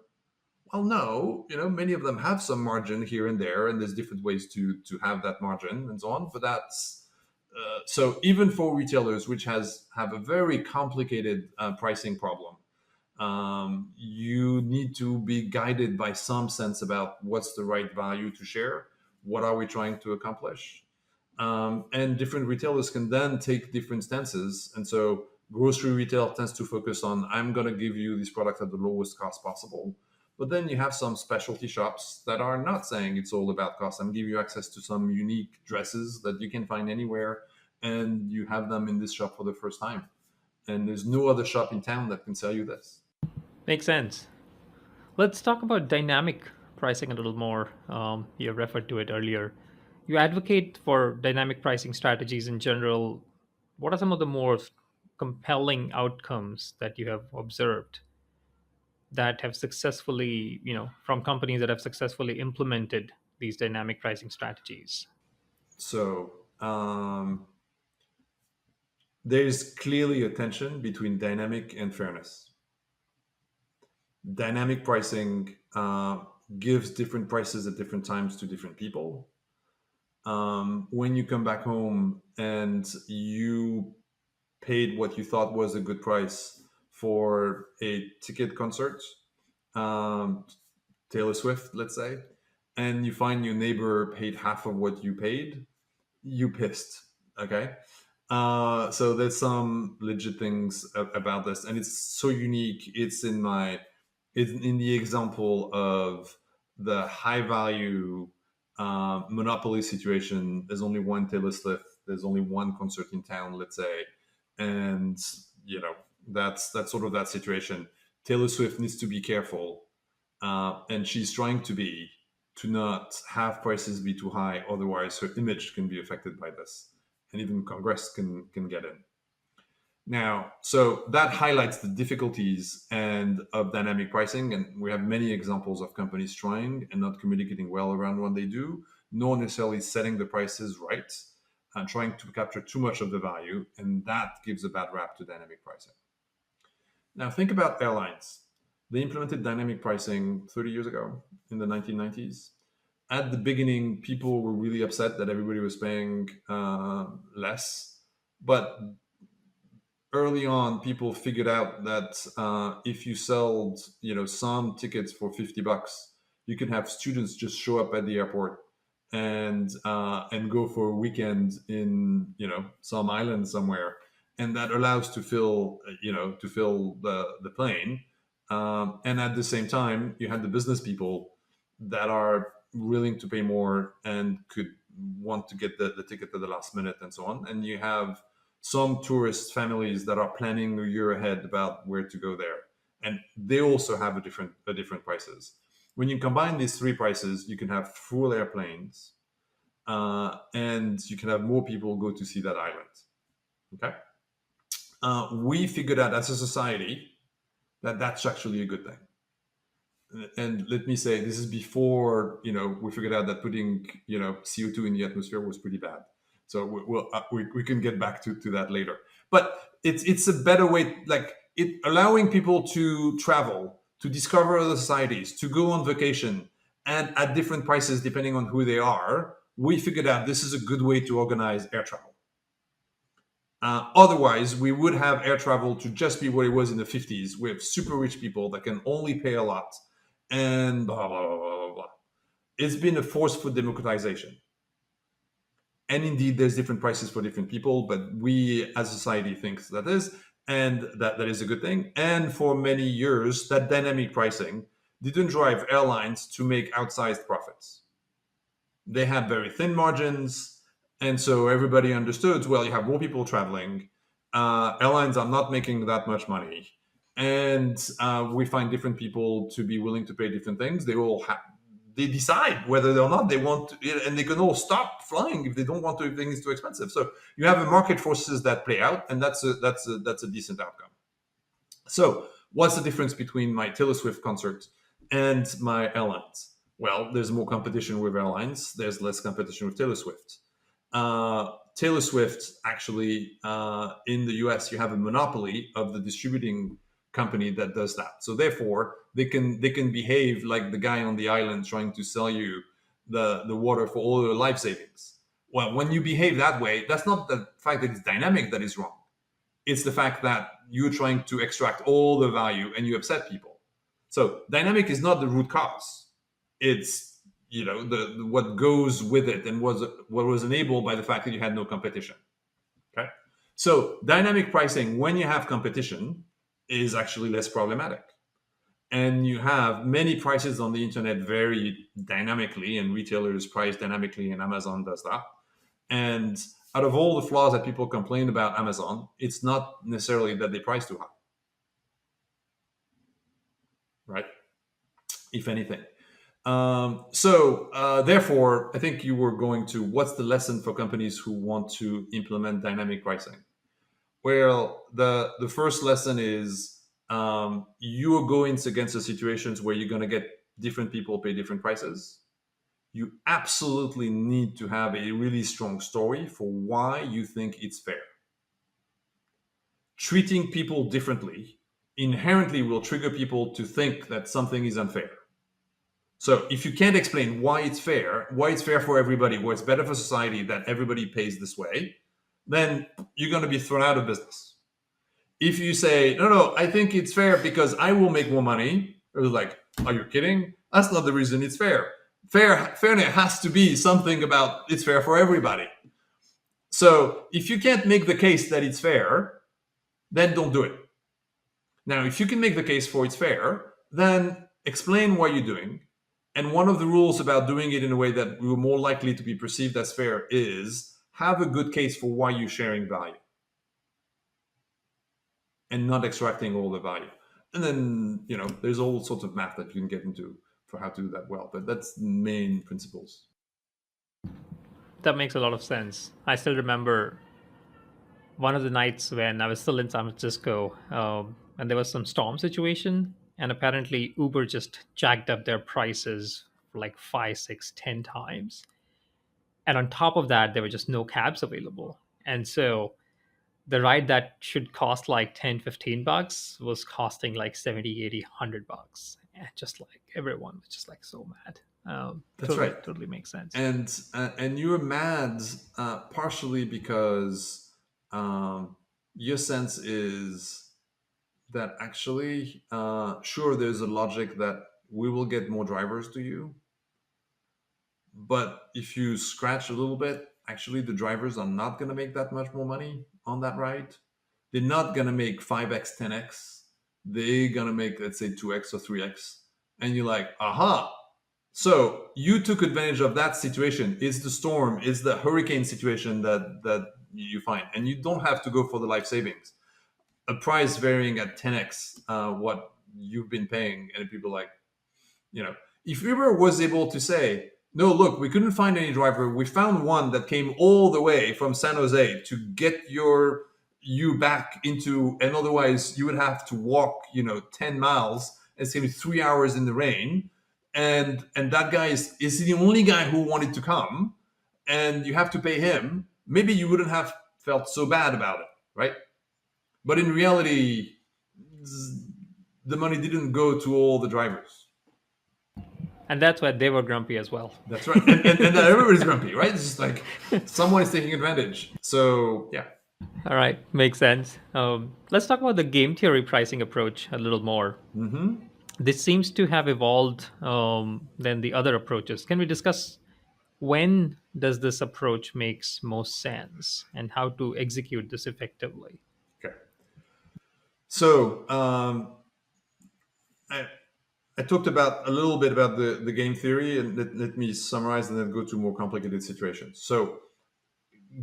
Well, no, many of them have some margin here and there, and there's different ways to have that margin and so on. But that's so even for retailers, which have a very complicated pricing problem, you need to be guided by some sense about what's the right value to share. What are we trying to accomplish? And different retailers can then take different stances. And so grocery retail tends to focus on, I'm going to give you these products at the lowest cost possible. But then you have some specialty shops that are not saying it's all about cost. I'm giving you access to some unique dresses that you can find anywhere, and you have them in this shop for the first time. And there's no other shop in town that can sell you this. Makes sense. Let's talk about dynamic pricing a little more. You referred to it earlier. You advocate for dynamic pricing strategies in general. What are some of the most compelling outcomes that you have observed that have successfully, from companies that have successfully implemented these dynamic pricing strategies? So there's clearly a tension between dynamic and fairness. Dynamic pricing gives different prices at different times to different people. When you come back home and you paid what you thought was a good price for a ticket concert, um, Taylor Swift, let's say, and you find your neighbor paid half of what you paid, you pissed. Okay. So there's some legit things about this, and it's so unique. It's in the example of the high value monopoly situation. There's only one Taylor Swift. There's only one concert in town, let's say, and you know that's sort of that situation. Taylor Swift needs to be careful, and she's trying to not have prices be too high. Otherwise, her image can be affected by this, and even Congress can get in. Now, so that highlights the difficulties and of dynamic pricing, and we have many examples of companies trying and not communicating well around what they do, nor necessarily setting the prices right, and trying to capture too much of the value, and that gives a bad rap to dynamic pricing. Now, think about airlines. They implemented dynamic pricing 30 years ago in the 1990s. At the beginning, people were really upset that everybody was paying less, but early on, people figured out that if you sold, some tickets for $50, you can have students just show up at the airport and go for a weekend in some island somewhere, and that allows to fill the plane, and at the same time, you have the business people that are willing to pay more and could want to get the ticket at the last minute and so on, and you have some tourist families that are planning a year ahead about where to go there, and they also have a different prices. When you combine these three prices, you can have full airplanes, and you can have more people go to see that island. Okay, we figured out as a society that that's actually a good thing. And let me say, this is before we figured out that putting CO2 in the atmosphere was pretty bad. So we can get back to that later. But it's a better way, like it allowing people to travel, to discover other societies, to go on vacation, and at different prices depending on who they are. We figured out this is a good way to organize air travel. Otherwise, we would have air travel to just be what it was in the 50s, with super rich people that can only pay a lot, and blah, blah, blah, blah, blah. It's been a force for democratization. And indeed, there's different prices for different people, but we as a society think that is, and that is a good thing. And for many years, that dynamic pricing didn't drive airlines to make outsized profits. They had very thin margins, and so everybody understood, well, you have more people traveling, airlines are not making that much money, and we find different people to be willing to pay different things. They decide whether or not they want to, and they can all stop flying if they don't want to, if things is too expensive. So you have a market forces that play out, and that's a decent outcome. So what's the difference between my Taylor Swift concert and my airlines? Well, there's more competition with airlines. There's less competition with Taylor Swift. Taylor Swift, actually, in the US, you have a monopoly of the distributing company that does that. So therefore, they can behave like the guy on the island trying to sell you the water for all your life savings. Well, when you behave that way, that's not the fact that it's dynamic that is wrong. It's the fact that you're trying to extract all the value and you upset people. So dynamic is not the root cause. It's what goes with it and what was enabled by the fact that you had no competition. Okay, so dynamic pricing, when you have competition, is actually less problematic, and you have many prices on the internet vary dynamically, and retailers price dynamically, and Amazon does that. And out of all the flaws that people complain about Amazon, it's not necessarily that they price too high, right? If anything. Therefore, I think you were going to, what's the lesson for companies who want to implement dynamic pricing? Well, the first lesson is you are going against the situations where you're going to get different people pay different prices. You absolutely need to have a really strong story for why you think it's fair. Treating people differently inherently will trigger people to think that something is unfair. So if you can't explain why it's fair for everybody, why it's better for society that everybody pays this way, then you're going to be thrown out of business. If you say, no, I think it's fair because I will make more money, or like, are you kidding? That's not the reason it's fair. Fairness has to be something about it's fair for everybody. So if you can't make the case that it's fair, then don't do it. Now, if you can make the case for it's fair, then explain what you're doing. And one of the rules about doing it in a way that you're more likely to be perceived as fair is have a good case for why you're sharing value and not extracting all the value. And then, there's all sorts of math that you can get into for how to do that well. But that's the main principles. That makes a lot of sense. I still remember one of the nights when I was still in San Francisco, and there was some storm situation, and apparently Uber just jacked up their prices like 5, 6, 10 times. And on top of that, there were just no cabs available. And so the ride that should cost like 10, 15 bucks was costing like 70, 80, 100 bucks. And just like everyone was just like so mad. That's Totally, right. totally makes sense. And you're mad partially because your sense is that actually, sure, there's a logic that we will get more drivers to you, but if you scratch a little bit, actually the drivers are not going to make that much more money on that ride. They're not going to make 5x, 10x. They're going to make, let's say, 2x or 3x. And you're like, aha. So you took advantage of that situation. It's the storm, it's the hurricane situation that you find. And you don't have to go for the life savings. A price varying at 10x what you've been paying. And people are like, if Uber was able to say, no, look, we couldn't find any driver. We found one that came all the way from San Jose to get you back into, and otherwise you would have to walk, 10 miles. It's going to be 3 hours in the rain. And that guy is the only guy who wanted to come, and you have to pay him. Maybe you wouldn't have felt so bad about it, right? But in reality, the money didn't go to all the drivers. And that's why they were grumpy as well. That's right. And everybody's grumpy, right? It's just like someone is taking advantage. So, yeah. All right, makes sense. Let's talk about the game theory pricing approach a little more. Mm-hmm. This seems to have evolved than the other approaches. Can we discuss when does this approach makes most sense and how to execute this effectively? Okay. So, I talked about a little bit about the game theory, and let me summarize and then go to more complicated situations. So,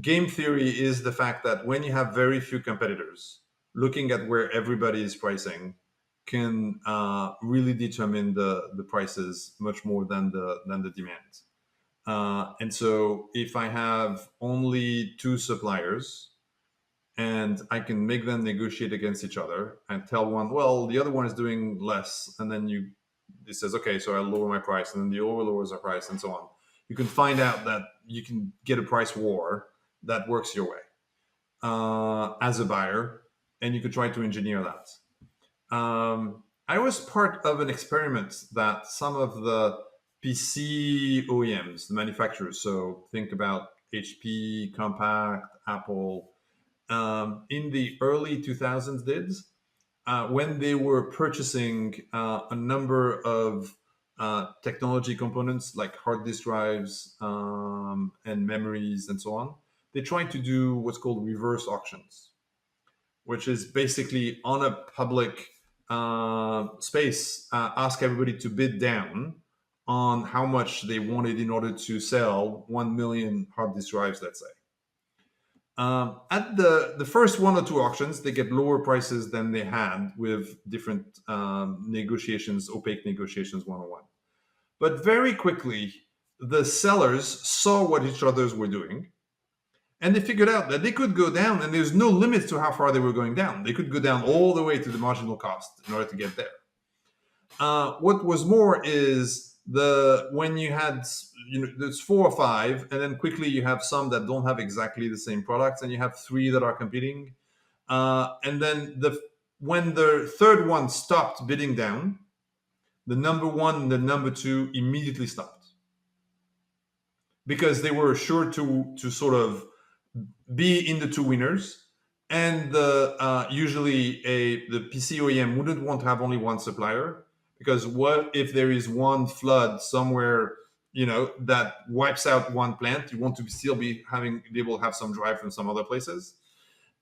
game theory is the fact that when you have very few competitors, looking at where everybody is pricing can really determine the prices much more than the demand. And so if I have only two suppliers and I can make them negotiate against each other and tell one, well, the other one is doing less, and then it says, okay, so I'll lower my price, and then the other lowers their price, and so on. You can find out that you can get a price war that works your way as a buyer, and you could try to engineer that. I was part of an experiment that some of the PC OEMs, the manufacturers, so think about HP, Compaq, Apple, in the early 2000s did when they were purchasing a number of technology components like hard disk drives and memories and so on. They tried to do what's called reverse auctions, which is basically on a public space, ask everybody to bid down on how much they wanted in order to sell 1 million hard disk drives, let's say. At the first one or two auctions, they get lower prices than they had with different negotiations, opaque negotiations one-on-one. But very quickly, the sellers saw what each others were doing, and they figured out that they could go down, and there's no limits to how far they were going down. They could go down all the way to the marginal cost in order to get there. What was more is when you had, there's 4 or 5, and then quickly you have some that don't have exactly the same products, and you have 3 that are competing. And then when the third one stopped bidding down, the number 1 and the number 2 immediately stopped because they were sure to sort of be in the 2 winners. And usually the PC OEM wouldn't want to have only one supplier, because what if there is one flood somewhere, that wipes out one plant. You want to still be able to have some drive from some other places.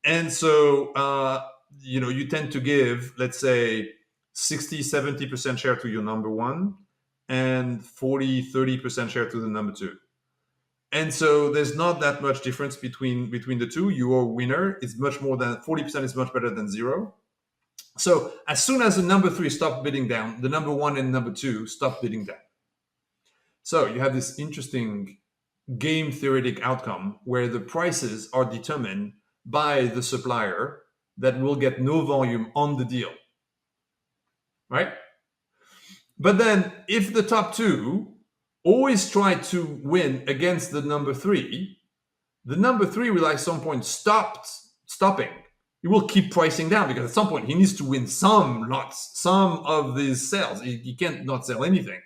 And so you tend to give, let's say, 60-70% share to your number one and 40-30% share to the number two. And so there's not that much difference between the two. Your winner is much more than 40% is much better than zero. So as soon as the number three stopped bidding down, the number one and number two stopped bidding down. So you have this interesting game theoretic outcome where the prices are determined by the supplier that will get no volume on the deal, right? But then if the top two always try to win against the number three will at some point stopping. He will keep pricing down because at some point he needs to win some lots, some of these sales. He can't not sell anything.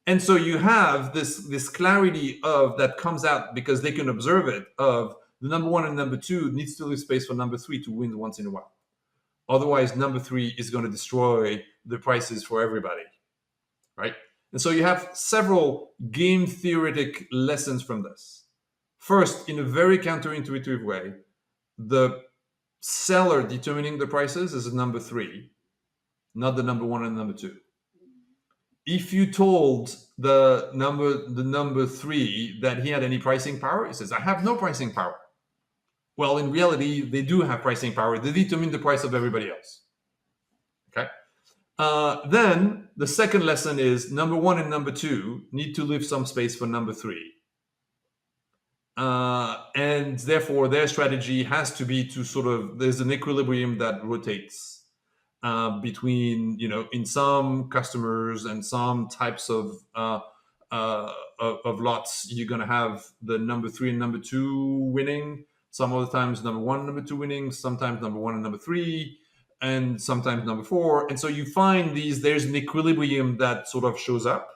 And so you have this clarity of that comes out because they can observe it of the number one and number two needs to leave space for number three to win once in a while. Otherwise, number three is going to destroy the prices for everybody, right? And so you have several game theoretic lessons from this. First, in a very counterintuitive way, the seller determining the prices is a number three, not the number one and number two. If you told the number three that he had any pricing power, he says, I have no pricing power. Well, in reality, they do have pricing power. They determine the price of everybody else. Okay. Then the second lesson is number one and number two need to leave some space for number three. And therefore, their strategy has to be to there's an equilibrium that rotates between, in some customers and some types of lots, you're going to have the number three and number two winning. Some other times number one and number two winning, sometimes number one and number three, and sometimes number four. And so you find there's an equilibrium that sort of shows up.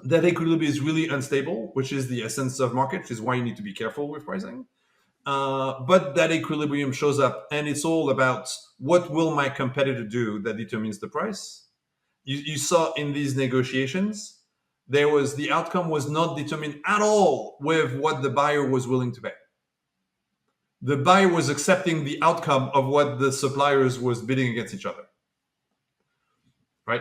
That equilibrium is really unstable, which is the essence of market, which is why you need to be careful with pricing. But that equilibrium shows up, and it's all about what will my competitor do that determines the price. You saw in these negotiations, the outcome was not determined at all with what the buyer was willing to pay. The buyer was accepting the outcome of what the suppliers was bidding against each other, right?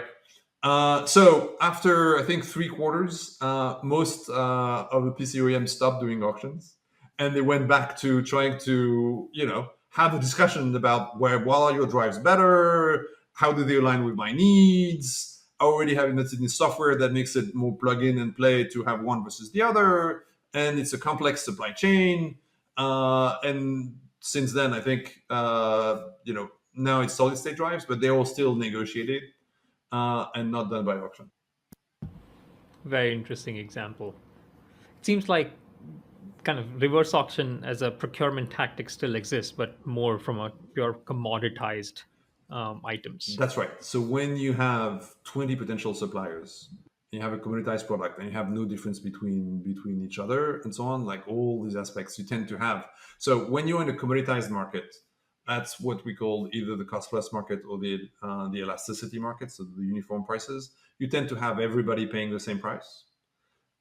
So after, I think, 3 quarters, most of the PC OEMs stopped doing auctions, and they went back to trying to, have a discussion about what are your drives better? How do they align with my needs? I already have invested in software that makes it more plug in and play to have one versus the other, and it's a complex supply chain. And since then, I think, now it's solid state drives, but they're all still negotiated and not done by auction. Very interesting example. It seems like kind of reverse auction as a procurement tactic still exists, but more from a pure commoditized items. That's right. So when you have 20 potential suppliers, you have a commoditized product, and you have no difference between each other, and so on, like all these aspects you tend to have. So when you're in a commoditized market, that's what we call either the cost plus market or the elasticity market, so the uniform prices. You tend to have everybody paying the same price.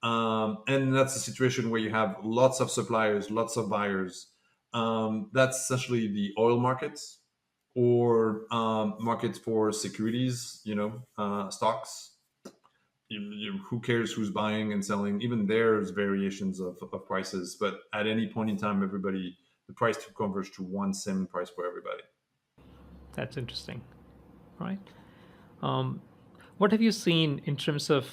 And that's a situation where you have lots of suppliers, lots of buyers. That's essentially the oil markets or markets for securities, stocks. Who cares who's buying and selling? Even there's variations of prices, but at any point in time, the price to converge to one same price for everybody. That's interesting, right? Um, what have you seen in terms of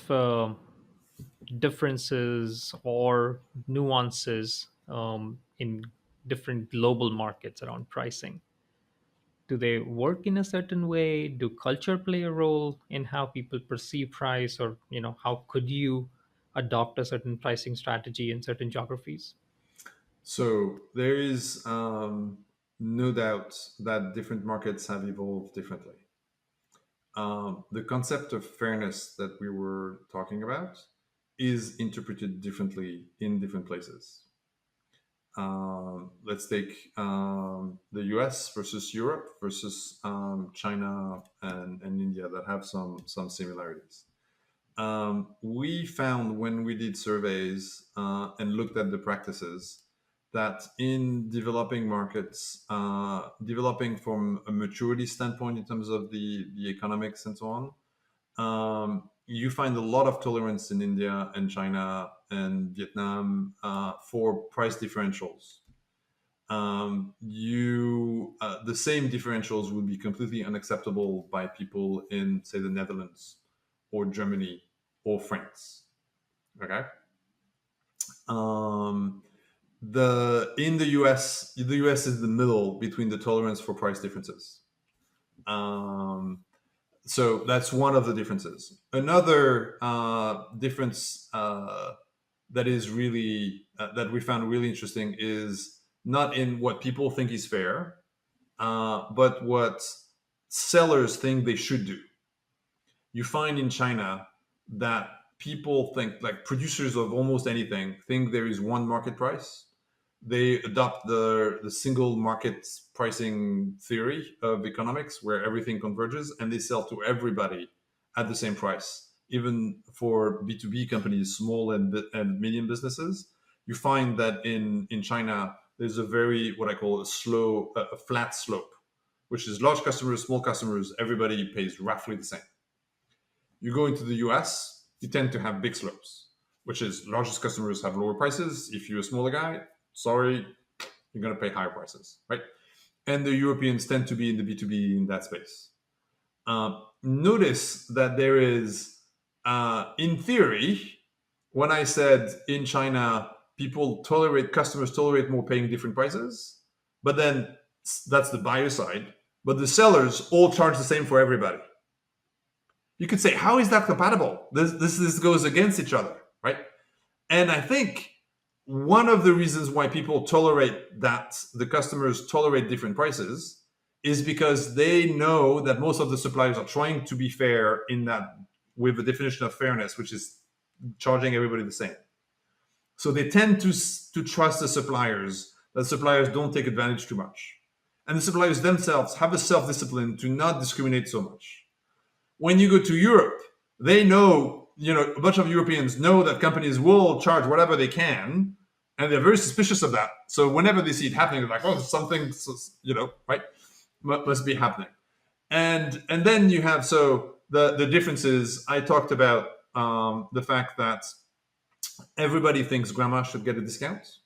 differences or nuances in different global markets around pricing? Do they work in a certain way? Do culture play a role in how people perceive price, or how could you adopt a certain pricing strategy in certain geographies? So there is no doubt that different markets have evolved differently. The concept of fairness that we were talking about is interpreted differently in different places. Let's take the US versus Europe versus China and India that have some similarities. We found when we did surveys and looked at the practices that in developing markets, developing from a maturity standpoint in terms of the economics and so on, you find a lot of tolerance in India and China and Vietnam for price differentials. The same differentials would be completely unacceptable by people in, say, the Netherlands or Germany or France. Okay. Um, in the US is the middle between the tolerance for price differences. So that's one of the differences. Another difference that is really that we found really interesting is not in what people think is fair, but what sellers think they should do. You find in China that people think, like producers of almost anything, think there is one market price. They adopt the single market pricing theory of economics where everything converges and they sell to everybody at the same price. Even for B2B companies, small and medium businesses, you find that in China, there's a very, what I call a flat slope, which is large customers, small customers, everybody pays roughly the same. You go into the US, you tend to have big slopes, which is largest customers have lower prices. If you're a smaller guy, sorry, you're going to pay higher prices, right? And the Europeans tend to be in the B2B in that space. Notice that there is, in theory, when I said in China, customers tolerate more paying different prices, but then that's the buyer side, but the sellers all charge the same for everybody. You could say, how is that compatible? This goes against each other, right? And I think one of the reasons why people tolerate that the customers tolerate different prices is because they know that most of the suppliers are trying to be fair in that with the definition of fairness, which is charging everybody the same. So they tend to trust the suppliers, that suppliers don't take advantage too much. And the suppliers themselves have a self-discipline to not discriminate so much. When you go to Europe, they know, a bunch of Europeans know that companies will charge whatever they can, and they're very suspicious of that. So whenever they see it happening, they're like, oh, something, right, must be happening. And then you have, so the differences, I talked about the fact that everybody thinks grandma should get a discount.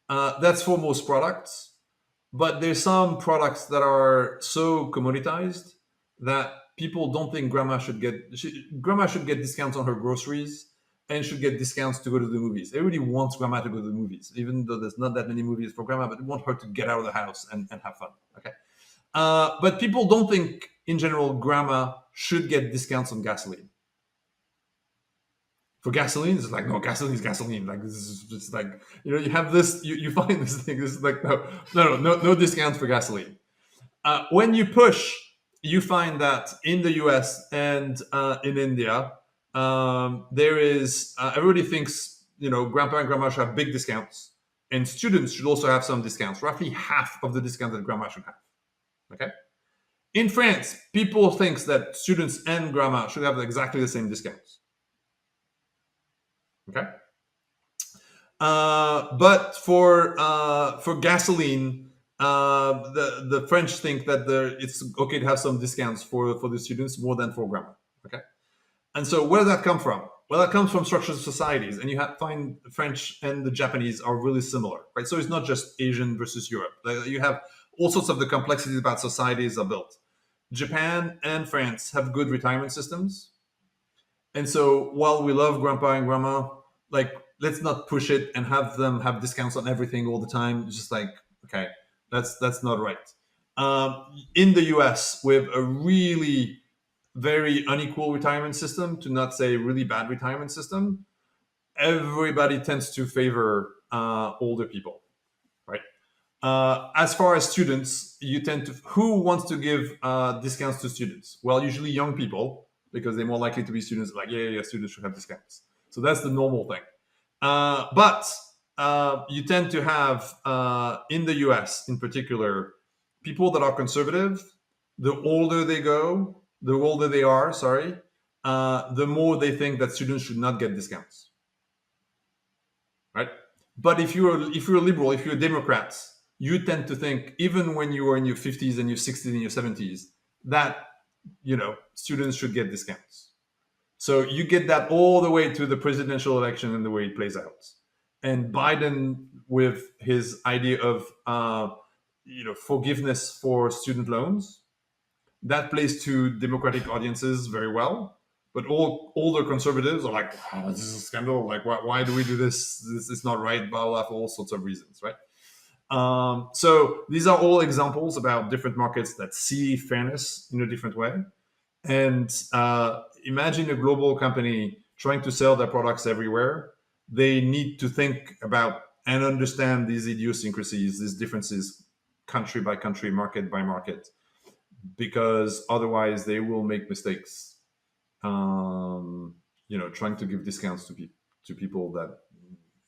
That's for most products, but there's some products that are so commoditized that people don't think grandma should get discounts on her groceries and should get discounts to go to the movies. Everybody wants grandma to go to the movies, even though there's not that many movies for grandma, but they want her to get out of the house and have fun. Okay. But people don't think, in general, grandma should get discounts on gasoline. For gasoline, it's like, no, gasoline is gasoline. Like, this is just like, you have this, you find this thing. This is like, no discounts for gasoline. When you push, you find that in the US and in India, there is, everybody thinks, grandpa and grandma should have big discounts, and students should also have some discounts, roughly half of the discount that grandma should have. Okay. In France, people think that students and grandma should have exactly the same discounts. Okay. But for gasoline, the French think that it's okay to have some discounts for the students more than for grandma. Okay. And so where does that come from? Well, that comes from structures of societies, and find the French and the Japanese are really similar, right? So it's not just Asian versus Europe. You have all sorts of the complexities about societies are built. Japan and France have good retirement systems. And so while we love grandpa and grandma, like, let's not push it and have them have discounts on everything all the time. It's just like, okay, that's not right. In the US, we have a really very unequal retirement system, to not say really bad retirement system. Everybody tends to favor older people, right? As far as students, who wants to give discounts to students? Well, usually young people, because they're more likely to be students. Like, yeah, students should have discounts. So that's the normal thing. But you tend to have, in the US in particular, people that are conservative. The older they are, the more they think that students should not get discounts, right? But if you're a liberal, if you're a Democrat, you tend to think, even when you are in your 50s and your 60s and your 70s, that students should get discounts. So you get that all the way to the presidential election and the way it plays out. And Biden, with his idea of forgiveness for student loans, that plays to Democratic audiences very well. But all older conservatives are like, oh, this is a scandal. Like, why do we do this? This is not right, blah, blah, for all sorts of reasons, right? So these are all examples about different markets that see fairness in a different way. And imagine a global company trying to sell their products everywhere. They need to think about and understand these idiosyncrasies, these differences, country by country, market by market, because otherwise they will make mistakes. Trying to give discounts to people that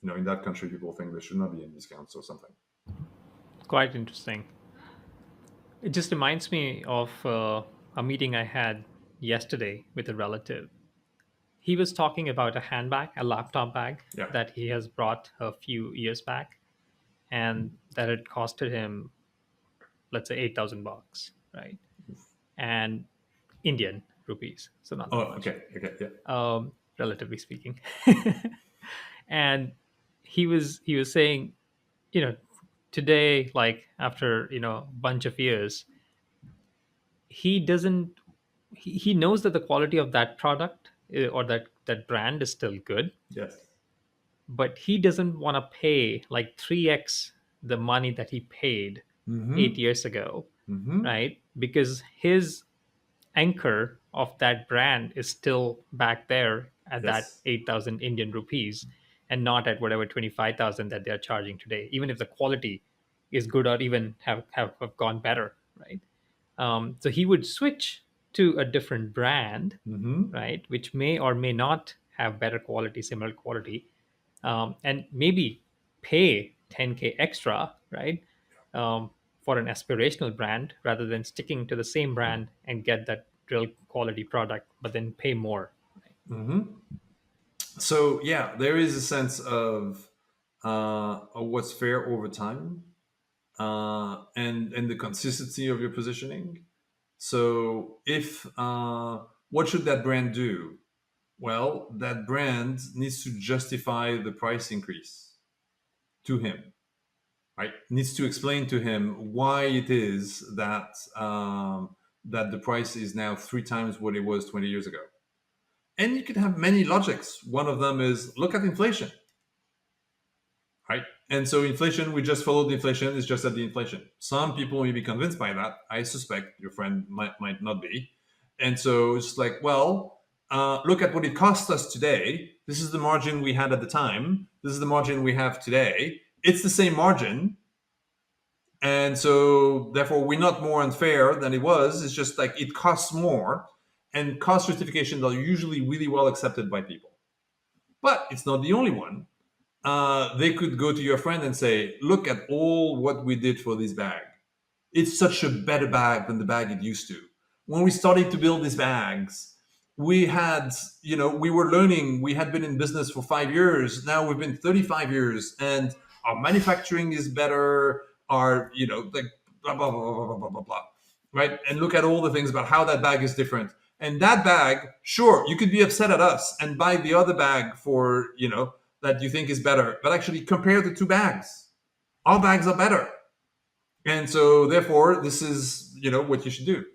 in that country people think there should not be any discounts or something. Quite interesting. It just reminds me of a meeting I had yesterday with a relative. He was talking about a handbag, a laptop bag Yeah. that he has brought a few years back, and that had costed him, let's say, $8,000, right? And Indian rupees, so not that Oh, much, okay, yeah. relatively speaking. And he was saying, you know, today, like after a bunch of years, he doesn't he knows that the quality of that product or that brand is still good, Yes. but he doesn't want to pay like 3x the money that he paid Mm-hmm. 8 years ago, Mm-hmm. right? Because his anchor of that brand is still back there at that Yes. 8,000 Indian rupees, and not at whatever 25,000 that they are charging today, even if the quality is good or even have gone better, right? So he would switch to a different brand, Mm-hmm. right, which may or may not have better quality, similar quality, and maybe pay 10K extra, right, for an aspirational brand rather than sticking to the same brand and get that real quality product, but then pay more. Mm-hmm. So yeah, there is a sense of what's fair over time, and the consistency of your positioning. So if what should that brand do? Well, that brand needs to justify the price increase to him, right? Needs to explain to him why it is that the price is now 3 times what it was 20 years ago. And you can have many logics. One of them is look at inflation, right? And so inflation, we just follow the inflation, it's just at the inflation. Some people may be convinced by that. I suspect your friend might not be. And so it's like, well, look at what it cost us today. This is the margin we had at the time. This is the margin we have today. It's the same margin. And so therefore we're not more unfair than it was. It's just like it costs more. And cost justifications are usually really well accepted by people. But it's not the only one. They could go to your friend and say, look at all what we did for this bag. It's such a better bag than the bag it used to. When we started to build these bags, we had, we were learning. We had been in business for 5 years. Now we've been 35 years, and our manufacturing is better. Our, like blah, blah, blah, blah, blah, blah, blah, blah. Right? And look at all the things about how that bag is different. And that bag, sure, you could be upset at us and buy the other bag for, that you think is better. But actually compare the two bags. Our bags are better. And so therefore, this is, what you should do.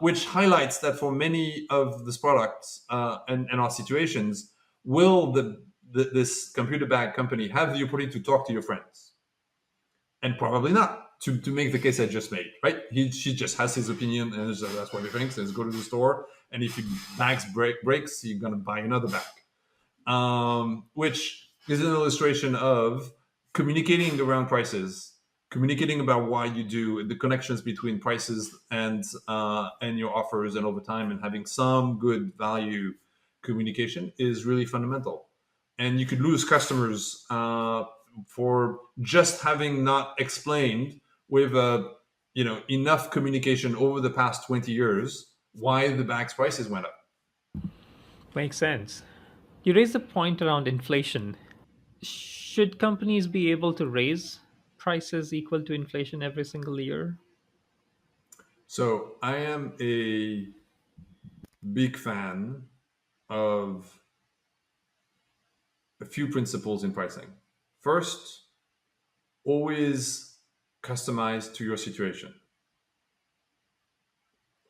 Which highlights that for many of these products and our situations, will this computer bag company have the opportunity to talk to your friends? And probably not, to make the case I just made, right? She just has his opinion, and that's what he thinks. Let's go to the store, and if your bags breaks, you're going to buy another bag. Which is an illustration of communicating around prices, communicating about why you do the connections between prices and your offers, and over time, and having some good value communication is really fundamental. And you could lose customers for just having not explained with enough communication over the past 20 years why the bag's prices went up. Makes sense. You raised the point around inflation. Should companies be able to raise prices equal to inflation every single year? So I am a big fan of a few principles in pricing. First, always customize to your situation.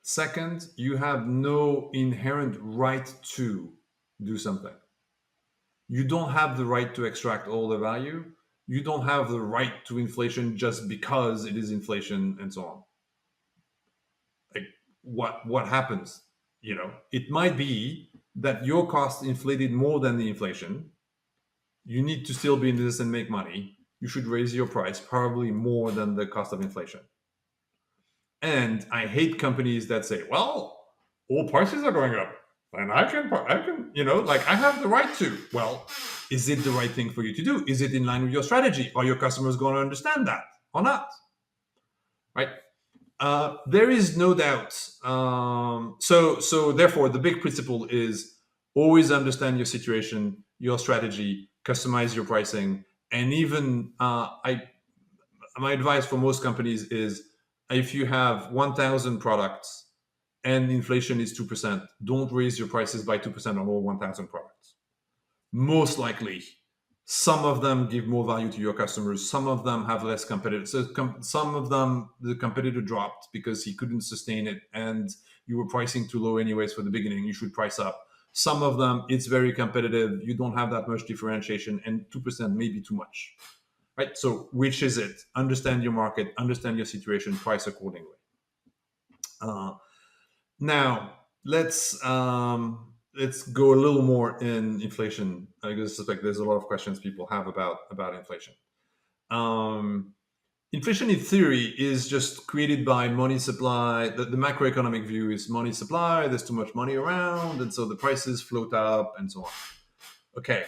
Second, you have no inherent right to do something. You don't have the right to extract all the value. You don't have the right to inflation just because it is inflation and so on. Like what happens? It might be that your cost inflated more than the inflation. You need to still be in this and make money. You should raise your price probably more than the cost of inflation. And I hate companies that say, well, all prices are going up. And like I have the right to. Well, is it the right thing for you to do? Is it in line with your strategy? Are your customers going to understand that or not? Right? There is no doubt. So therefore, the big principle is always understand your situation, your strategy, customize your pricing, and even my advice for most companies is if you have 1,000 products and inflation is 2%, don't raise your prices by 2% on all 1,000 products. Most likely, some of them give more value to your customers. Some of them have less competitive. So some of them, the competitor dropped because he couldn't sustain it and you were pricing too low anyways for the beginning. You should price up. Some of them, it's very competitive. You don't have that much differentiation and 2% may be too much. Right? So which is it? Understand your market, understand your situation, price accordingly. Uh, Now let's go a little more in inflation. I suspect there's a lot of questions people have about inflation. Um, Inflation in theory is just created by money supply. The macroeconomic view is money supply. There's too much money around, and so the prices float up and so on. Okay,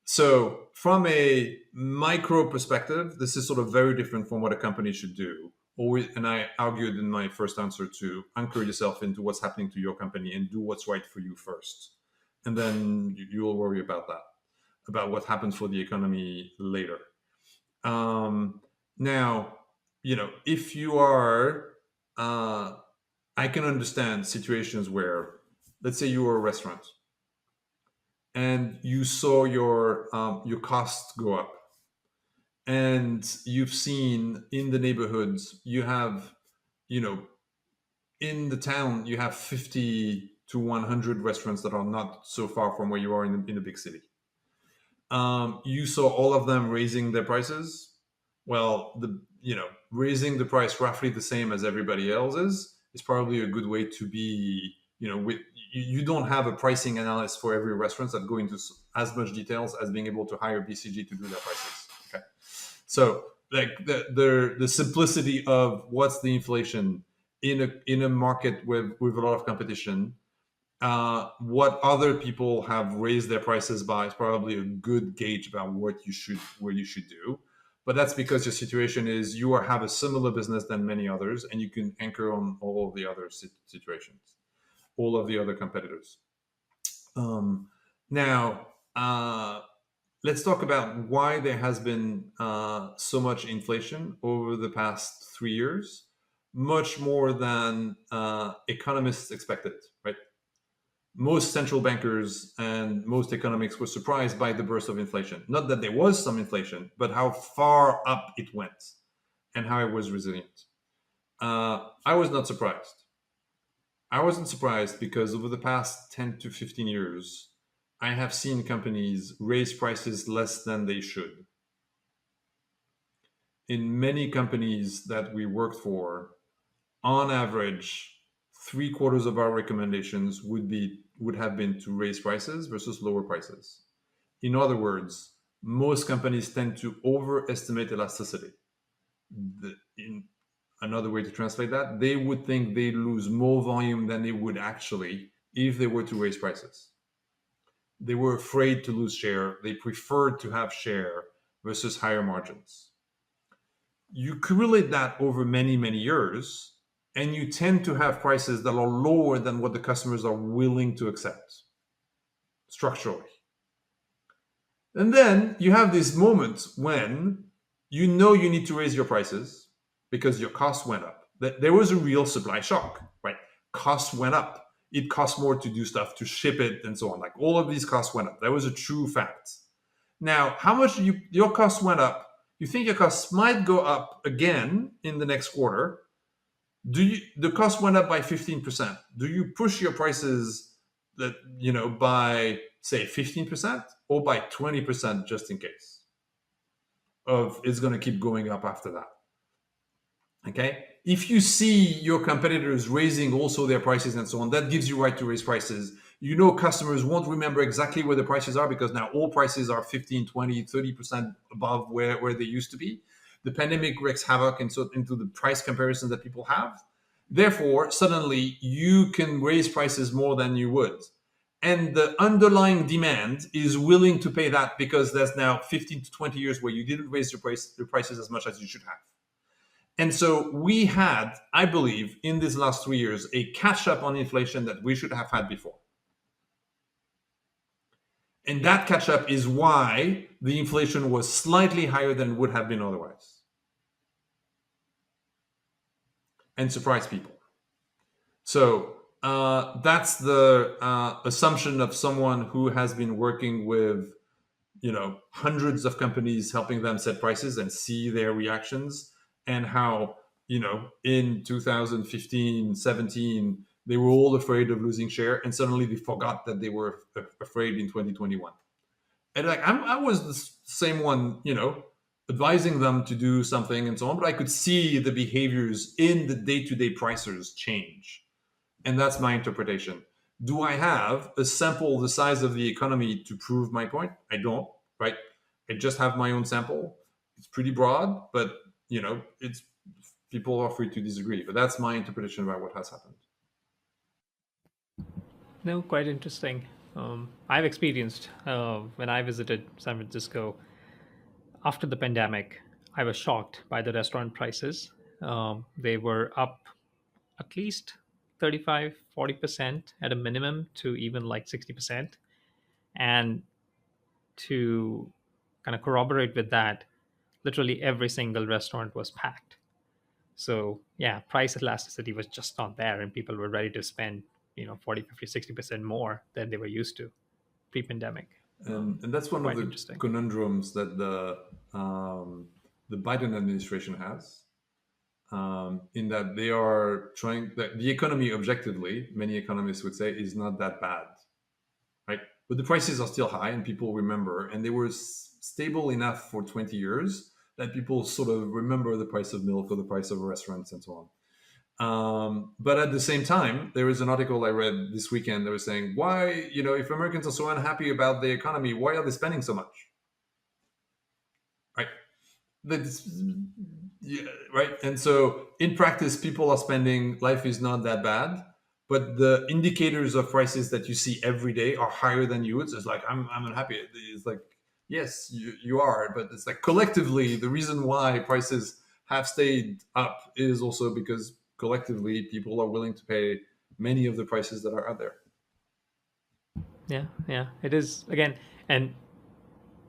so from a micro perspective, this is sort of very different from what a company should do. Always, and I argued in my first answer to anchor yourself into what's happening to your company and do what's right for you first, and then you'll worry about that, about what happens for the economy later. Now, if you are, I can understand situations where, let's say, you were a restaurant and you saw your costs go up, and you've seen in the neighborhoods you have, you know, in the town you have 50 to 100 restaurants that are not so far from where you are in the big city. You saw all of them raising their prices. Well, raising the price roughly the same as everybody else's is probably a good way to be. You don't have a pricing analyst for every restaurant that go into as much details as being able to hire BCG to do their prices. Okay, so like the simplicity of what's the inflation in a market with a lot of competition, what other people have raised their prices by is probably a good gauge about what you should do. But that's because your situation is have a similar business than many others, and you can anchor on all of the other situations, all of the other competitors. Now, let's talk about why there has been so much inflation over the past 3 years, much more than economists expected, right? Most central bankers and most economics were surprised by the burst of inflation. Not that there was some inflation, but how far up it went and how it was resilient. I was not surprised. I wasn't surprised because over the past 10 to 15 years, I have seen companies raise prices less than they should. In many companies that we worked for, on average, three-quarters of our recommendations would have been to raise prices versus lower prices. In other words, most companies tend to overestimate elasticity. In another way to translate that, they would think they'd lose more volume than they would actually if they were to raise prices. They were afraid to lose share. They preferred to have share versus higher margins. You correlate that over many, many years, and you tend to have prices that are lower than what the customers are willing to accept. structurally. And then you have this moment when you know you need to raise your prices because your costs went up. There was a real supply shock, right? Costs went up. It costs more to do stuff, to ship it, and so on. Like all of these costs went up. That was a true fact. Now, how much your costs went up? You think your costs might go up again in the next quarter? The cost went up by 15%? Do you push your prices by say 15% or by 20% just in case of it's going to keep going up after that? Okay, if you see your competitors raising also their prices and so on, that gives you right to raise prices. Customers won't remember exactly where the prices are because now all prices are 15, 20, 30% above where they used to be. The pandemic wreaks havoc into the price comparison that people have. Therefore, suddenly you can raise prices more than you would. And the underlying demand is willing to pay that because there's now 15 to 20 years where you didn't raise your prices as much as you should have. And so we had, I believe, in these last 3 years, a catch up on inflation that we should have had before. And that catch up is why the inflation was slightly higher than would have been otherwise. And surprise people. So that's the assumption of someone who has been working with, hundreds of companies, helping them set prices and see their reactions, and how, in 2015, 17, they were all afraid of losing share, and suddenly they forgot that they were afraid in 2021. And I was the same one, advising them to do something and so on, but I could see the behaviors in the day-to-day pricers change. And that's my interpretation. Do I have a sample the size of the economy to prove my point? I don't, right? I just have my own sample. It's pretty broad, but it's people are free to disagree. But that's my interpretation about what has happened. No, quite interesting. I've experienced when I visited San Francisco after the pandemic, I was shocked by the restaurant prices. They were up at least 35, 40% at a minimum to even like 60%. And to kind of corroborate with that, literally every single restaurant was packed. So yeah, price elasticity was just not there, and people were ready to spend 40, 50, 60% more than they were used to pre-pandemic. And that's one of Quite the interesting. conundrums that the Biden administration has, in that they are trying that the economy, objectively, many economists would say, is not that bad, right? But the prices are still high, and people remember, and they were stable enough for 20 years that people sort of remember the price of milk or the price of restaurants and so on. But at the same time, there is an article I read this weekend that was saying, why, if Americans are so unhappy about the economy, why are they spending so much? Right? Yeah, right. And so in practice, people are spending, life is not that bad, but the indicators of prices that you see every day are higher than you would. So it's like, I'm unhappy. It's like, yes, you are, but it's like collectively, the reason why prices have stayed up is also because collectively people are willing to pay many of the prices that are out there. Yeah, it is again. And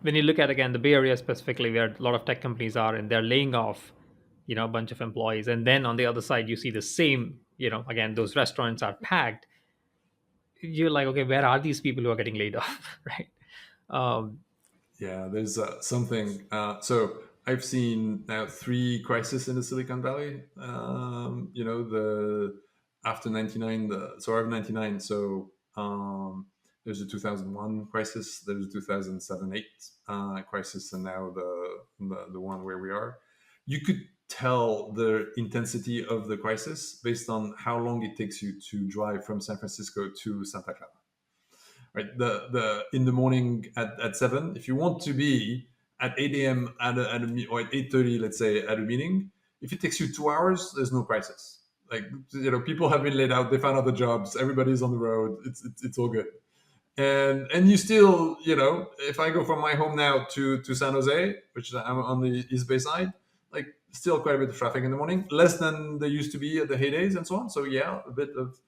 when you look at again the Bay Area specifically, where a lot of tech companies are, and they're laying off, a bunch of employees, and then on the other side you see the same, again those restaurants are packed. You're like, okay, where are these people who are getting laid off, right? Um, Yeah, there's something. So I've seen now 3 crises in the Silicon Valley. The after 99, so I have 99. So there's a 2001 crisis, there's a 2007-8 crisis, and now the one where we are. You could tell the intensity of the crisis based on how long it takes you to drive from San Francisco to Santa Clara. Right, the in the morning at 7, if you want to be at 8 a.m. or at 8:30, let's say, at a meeting, if it takes you 2 hours, there's no crisis. Like, people have been laid out, they found other jobs, everybody's on the road, it's all good. And you still, if I go from my home now to San Jose, which I'm on the East Bay side, like, still quite a bit of traffic in the morning, less than there used to be at the heydays and so on. So yeah, a bit of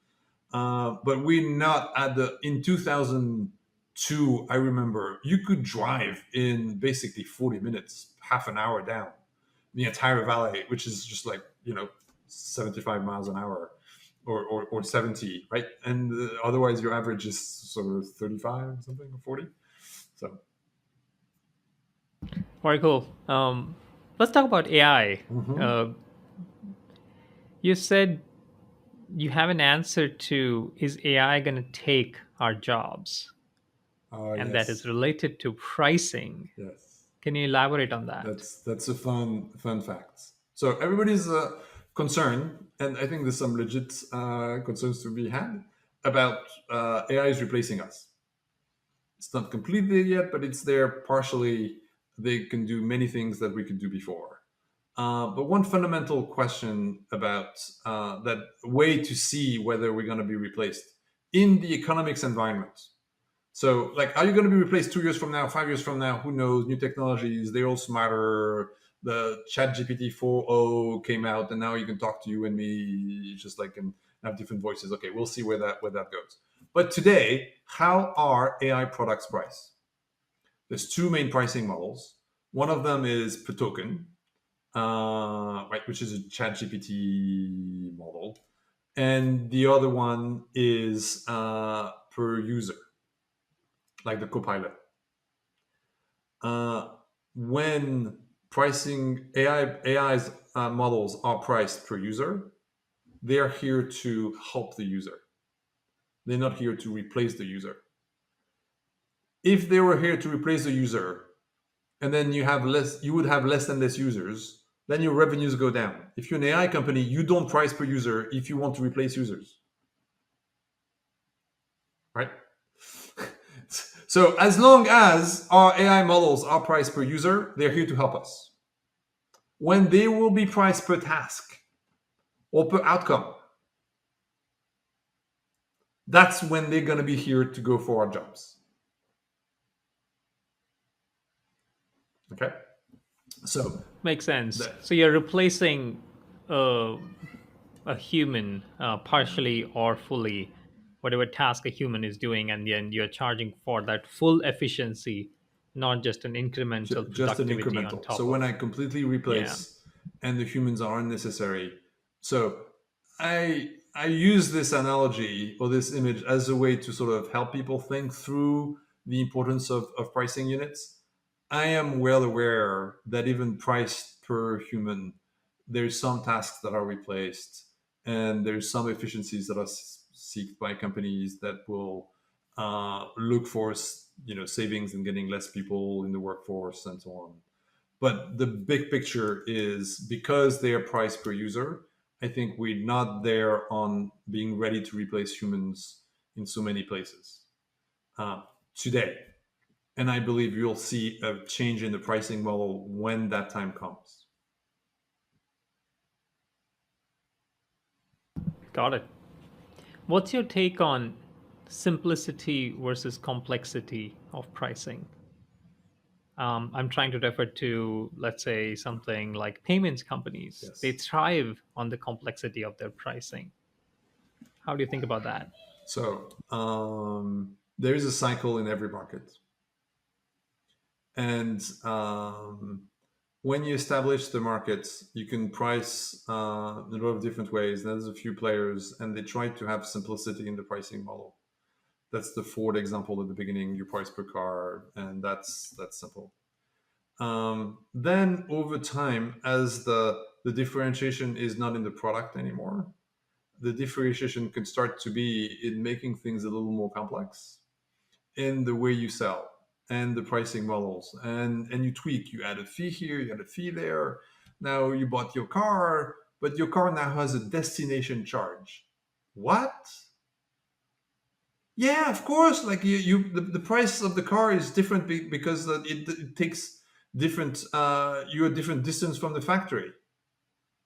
but we're not at in 2000. to, I remember, you could drive in basically 40 minutes, half an hour down the entire valley, which is just like, 75 miles an hour or 70, right? And otherwise your average is sort of 35 or something, or 40. So, Very cool. Let's talk about AI. mhm. Uh, you said you have an answer to, is AI going to take our jobs? And that is Yes, related to pricing. yes. Can you elaborate on that? That's a fun fact. So everybody's concerned, and I think there's some legit concerns to be had about AI is replacing us. It's not completely yet, but it's there partially. They can do many things that we could do before. But one fundamental question about that way to see whether we're going to be replaced in the economics environment. So, like, are you going to be replaced 2 years from now, 5 years from now? Who knows? New technologies, they're all smarter. The Chat GPT 4.0 came out, and now you can talk to you and me just like and have different voices. Okay, we'll see where that goes. But today, how are AI products priced? There's two main pricing models. One of them is per token, right, which is a Chat GPT model, and the other one is per user, like the Copilot. uh, when pricing AI's models are priced per user, they are here to help the user. They're not here to replace the user. If they were here to replace the user, and then you would have less and less users, then your revenues go down. If you're an AI company, you don't price per user if you want to replace users, right? So as long as our AI models are priced per user, they're here to help us. When they will be priced per task or per outcome, that's when they're going to be here to go for our jobs. Okay, so Makes sense. the, So you're replacing uh, a human partially or fully, whatever task a human is doing, and then you're charging for that full efficiency, not just an incremental just an productivity on incremental. So top when of. I completely Yeah, replace and the humans are unnecessary, so I use this analogy or this image as a way to sort of help people think through the importance of pricing units. I am well aware that even priced per human, there's some tasks that are replaced, and there's some efficiencies that are sought by companies that will look for savings and getting less people in the workforce and so on. But the big picture is because they are priced per user, I think we're not there on being ready to replace humans in so many places uh, today. And I believe you'll see a change in the pricing model when that time comes. got it. What's your take on simplicity versus complexity of pricing? I'm trying to refer to, let's say, something like payments companies. They Yes. thrive on the complexity of their pricing. How do you think about that? So there is a cycle in every market. And when you establish the markets, you can price in a lot of different ways. There's a few players, and they try to have simplicity in the pricing model. That's the Ford example at the beginning. You price per car, and that's simple. Then over time, as the differentiation is not in the product anymore, the differentiation can start to be in making things a little more complex in the way you sell and the pricing models, and you tweak. You add a fee here, you add a fee there. Now you bought your car, but your car now has a destination charge. What? Yeah, of course. Like the price of the car is different because it takes different. You're a different distance from the factory.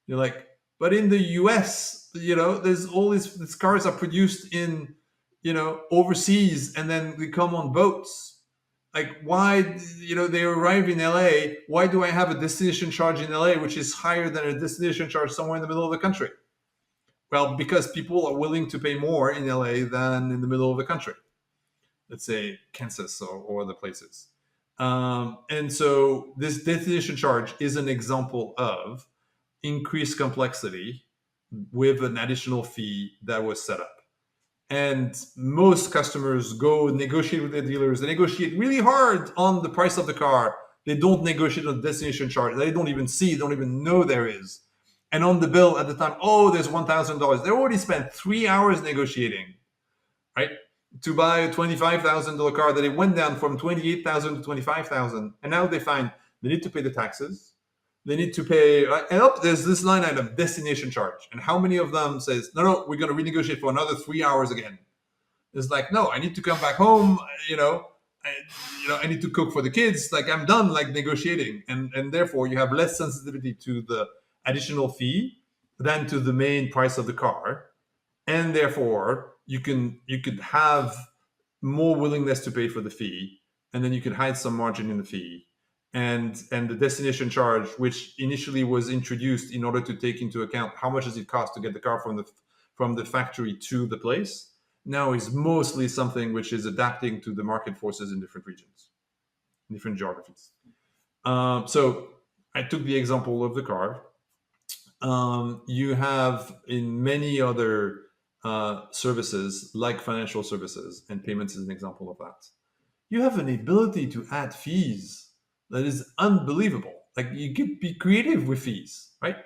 You're like, but in the U.S., there's all these cars are produced in, overseas, and then they come on boats. Like, why, they arrive in LA? Why do I have a destination charge in LA which is higher than a destination charge somewhere in the middle of the country? Well, because people are willing to pay more in LA than in the middle of the country. let's say Kansas or other places. And so this destination charge is an example of increased complexity with an additional fee that was set up. And most customers go negotiate with their dealers. They negotiate really hard on the price of the car. They don't negotiate on the destination charge. They don't even see, don't even know there is. And on the bill at the time, oh, there's $1,000. They already spent 3 hours negotiating, right? To buy a $25,000 car that it went down from 28,000 to 25,000. And now they find they need to pay the taxes. They need to pay, and there's this line item, destination charge. And how many of them says, no, we're going to renegotiate for another 3 hours again? It's like, no, I need to come back home, I need to cook for the kids. Like, I'm done like negotiating. And therefore you have less sensitivity to the additional fee than to the main price of the car. And therefore you could have more willingness to pay for the fee, and then you could hide some margin in the fee. And the destination charge, which initially was introduced in order to take into account how much does it cost to get the car from the factory to the place, now is mostly something which is adapting to the market forces in different regions, different geographies. So I took the example of the car. You have in many other services, like financial services, and payments is an example of that. You have an ability to add fees that is unbelievable. Like, you could be creative with fees, right?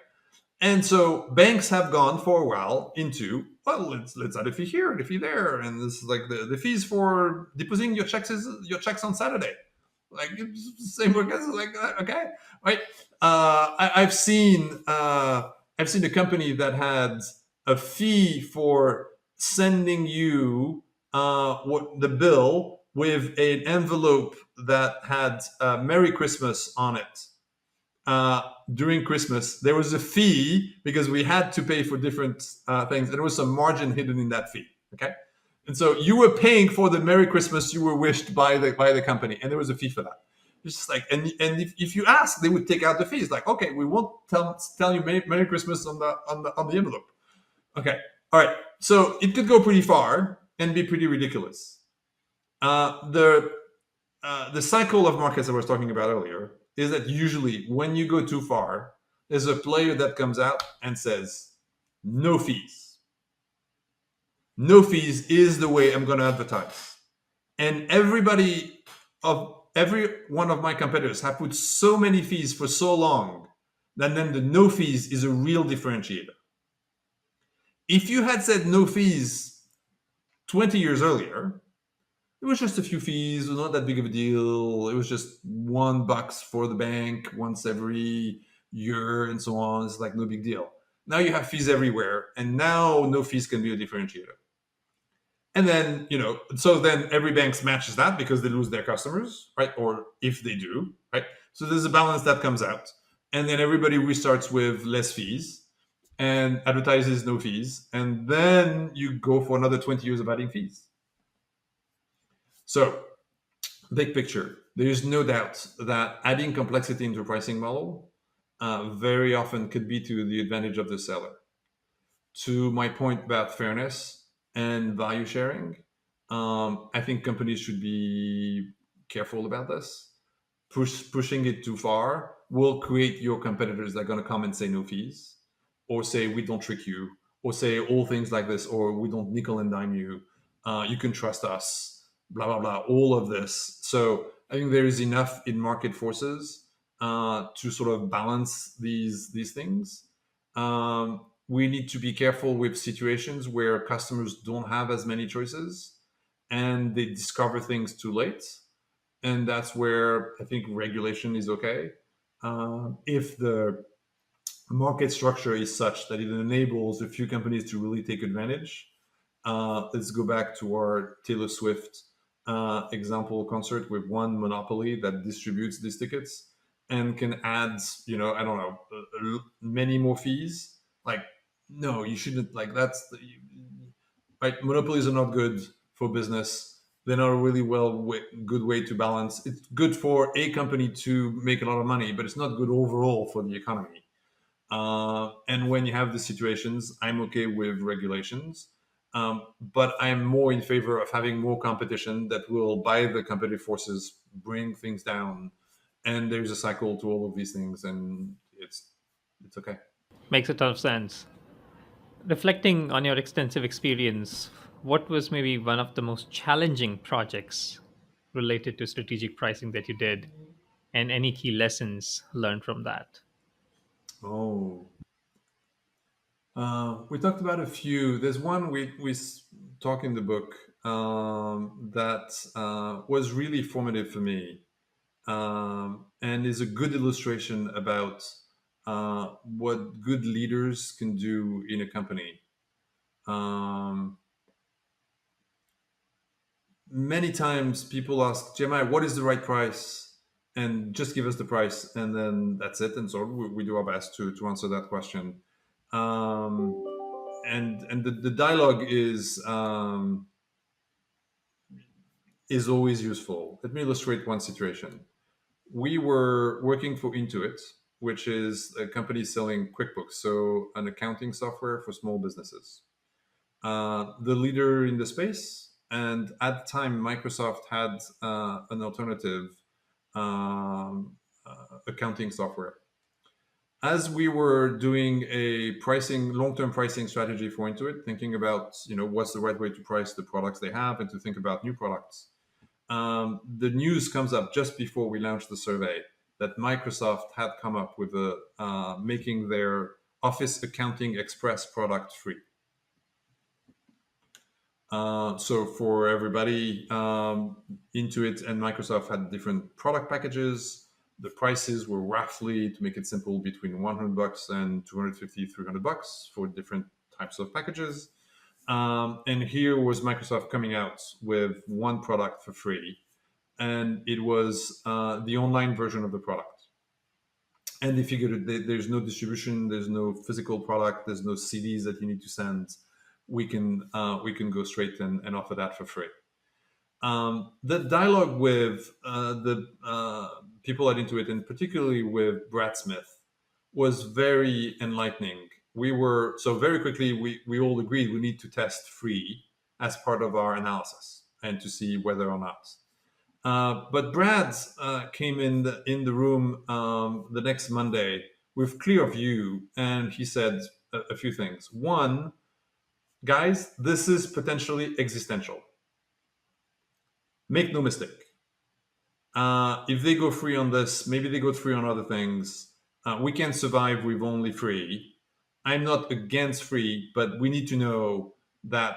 And so banks have gone for a while into, well, let's add a fee here, a fee there, and this is like the fees for depositing your checks on Saturday. Like, it's the same work as like, okay, right? I've seen a company that had a fee for sending you the bill with an envelope that had Merry Christmas on it. During Christmas, there was a fee because we had to pay for different things, and there was some margin hidden in that fee. Okay, and so you were paying for the Merry Christmas you were wished by the company, and there was a fee for that. It's just like, and if you ask, they would take out the fees. Like, okay, we won't tell you Merry Christmas on the envelope. Okay, all right. So it could go pretty far and be pretty ridiculous. The cycle of markets that I was talking about earlier is that usually when you go too far, there's a player that comes out and says, no fees. No fees is the way I'm going to advertise. And every one of my competitors have put so many fees for so long that then the no fees is a real differentiator. If you had said no fees 20 years earlier, it was just a few fees. It was not that big of a deal. It was just $1 for the bank once every year and so on. It's like no big deal. Now you have fees everywhere, and now no fees can be a differentiator. And then, so then every bank matches that because they lose their customers, right? Or if they do, right? So there's a balance that comes out. And then everybody restarts with less fees and advertises no fees. And then you go for another 20 years of adding fees. So, big picture, there is no doubt that adding complexity into a pricing model very often could be to the advantage of the seller. To my point about fairness and value sharing, I think companies should be careful about this. Pushing it too far will create your competitors that are going to come and say no fees, or say we don't trick you, or say all things like this, or we don't nickel and dime you. You can trust us. Blah blah blah. All of this. So I think there is enough in market forces to sort of balance these things. We need to be careful with situations where customers don't have as many choices and they discover things too late. And that's where I think regulation is okay. If the market structure is such that it enables a few companies to really take advantage. Let's go back to our Taylor Swift example concert with one monopoly that distributes these tickets and can add, I don't know, many more fees. Like, no, you shouldn't. Like, right. Monopolies are not good for business. They're not a really good way to balance. It's good for a company to make a lot of money, but it's not good overall for the economy. And when you have these situations, I'm okay with regulations. But I'm more in favor of having more competition that will, by the competitive forces, bring things down. And there's a cycle to all of these things, and it's okay. Makes a ton of sense. Reflecting on your extensive experience, what was maybe one of the most challenging projects related to strategic pricing that you did, and any key lessons learned from that? Oh, we talked about a few. There's one talk in the book that was really formative for me, and is a good illustration about what good leaders can do in a company. Um, Many times people ask, JMI, what is the right price? And just give us the price, and then that's it. And so we do our best to answer that question. Um, and the dialogue is always useful. Let me illustrate one situation. We were working for Intuit, which is a company selling QuickBooks, so an accounting software for small businesses. The leader in the space, and at the time, Microsoft had an alternative accounting software. As we were doing a long-term pricing strategy for Intuit, thinking about what's the right way to price the products they have and to think about new products, the news comes up just before we launched the survey that Microsoft had come up with making their Office Accounting Express product free. So for everybody, Intuit and Microsoft had different product packages. The prices were roughly, to make it simple, between $100 and $250, $300 for different types of packages. And here was Microsoft coming out with one product for free, and it was the online version of the product. And they figured there's no distribution, there's no physical product, there's no CDs that you need to send. We can go straight and offer that for free. The dialogue with the people at Intuit, and particularly with Brad Smith, was very enlightening. So very quickly we all agreed we need to test free as part of our analysis and to see whether or not. But Brad came in the room the next Monday with clear view, and he said a few things. One, guys, this is potentially existential. Make no mistake. If they go free on this, maybe they go free on other things. We can survive with only free. I'm not against free, but we need to know that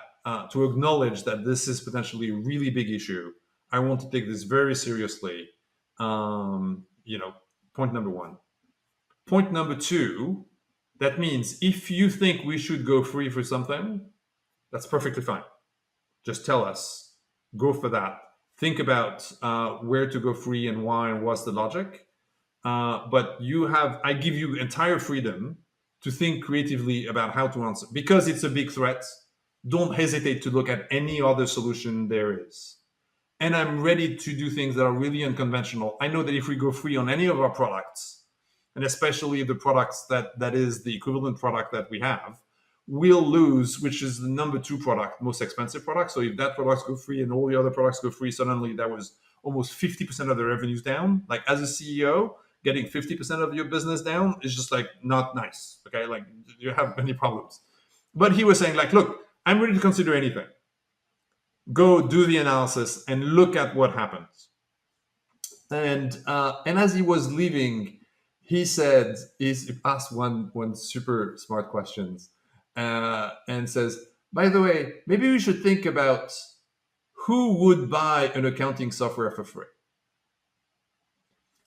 to acknowledge that this is potentially a really big issue. I want to take this very seriously. Point number one. Point number two, that means if you think we should go free for something, that's perfectly fine. Just tell us, go for that. Think about where to go free and why and what's the logic. But I give you entire freedom to think creatively about how to answer. Because it's a big threat, don't hesitate to look at any other solution there is. And I'm ready to do things that are really unconventional. I know that if we go free on any of our products, and especially the products that is the equivalent product that we have, we'll lose, which is the number two product, most expensive product. So if that product go free and all the other products go free, suddenly that was almost 50% of the revenues down. Like as a CEO, getting 50% of your business down is just like not nice. Okay, like you have many problems. But he was saying like, look, I'm ready to consider anything. Go do the analysis and look at what happens. And as he was leaving, he asked one super smart questions, and says, by the way, maybe we should think about who would buy an accounting software for free.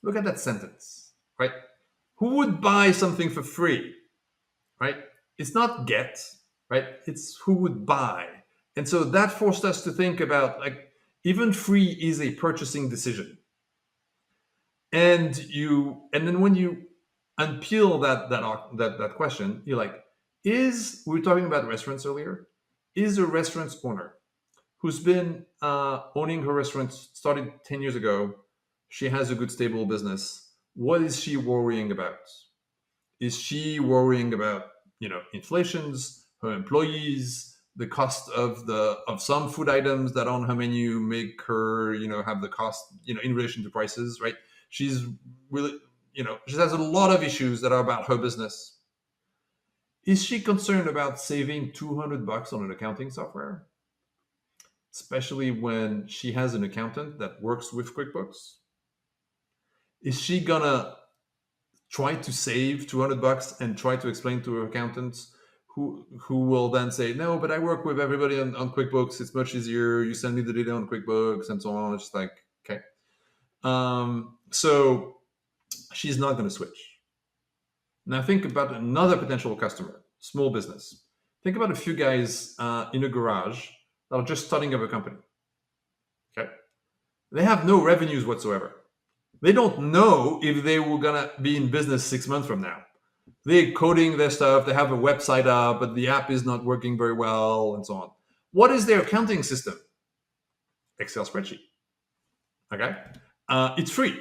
Look at that sentence, right? Who would buy something for free, right? It's not get, right? It's who would buy. And so that forced us to think about like even free is a purchasing decision. And then when you unpeel that question, you're like, we were talking about restaurants earlier, is a restaurant owner who's been owning her restaurant, started 10 years ago, she has a good stable business, what is she worrying about? Is she worrying about inflations, her employees, the cost of some food items that on her menu make her, have the cost, in relation to prices, right? She's really, she has a lot of issues that are about her business. Is she concerned about saving $200 on an accounting software? Especially when she has an accountant that works with QuickBooks? Is she gonna try to save $200 and try to explain to her accountants, who will then say, no, but I work with everybody on QuickBooks. It's much easier. You send me the data on QuickBooks and so on. It's like, okay. So she's not going to switch. Now think about another potential customer, small business. Think about a few guys in a garage that are just starting up a company. Okay. They have no revenues whatsoever. They don't know if they were going to be in business 6 months from now. They're coding their stuff. They have a website up, but the app is not working very well, and so on. What is their accounting system? Excel spreadsheet. Okay. It's free.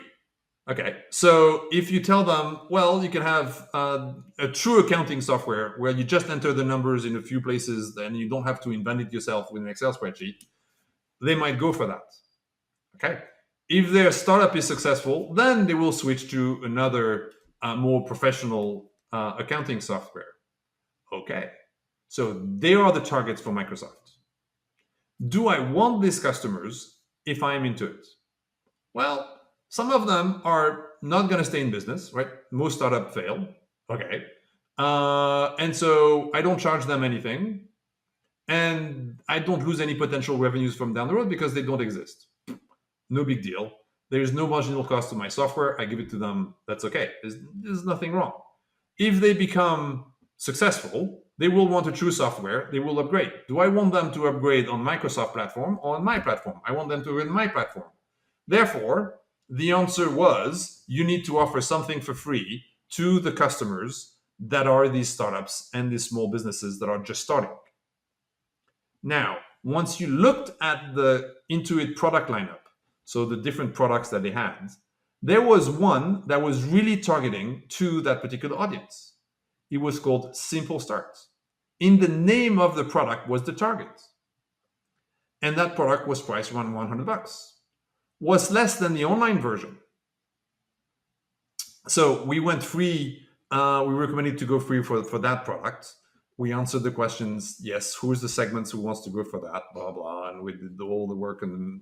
Okay. So if you tell them, well, you can have a true accounting software where you just enter the numbers in a few places and you don't have to invent it yourself with an Excel spreadsheet, they might go for that. Okay. If their startup is successful, then they will switch to another more professional accounting software. Okay. So they are the targets for Microsoft. Do I want these customers if I'm into it? Well, some of them are not going to stay in business, right? Most startups fail. Okay. And so I don't charge them anything. And I don't lose any potential revenues from down the road because they don't exist. No big deal. There's no marginal cost to my software. I give it to them. That's okay. There's nothing wrong. If they become successful, they will want a true software. They will upgrade. Do I want them to upgrade on Microsoft platform or on my platform? I want them to run my platform. Therefore, the answer was you need to offer something for free to the customers that are these startups and these small businesses that are just starting. Now, once you looked at the Intuit product lineup, so the different products that they had, there was one that was really targeting to that particular audience. It was called Simple Start. In the name of the product was the target. And that product was priced around $100. Was less than the online version. So we went free. We recommended to go free for that product. We answered the questions. Yes, who's the segments who wants to go for that? Blah blah. And we did all the work, and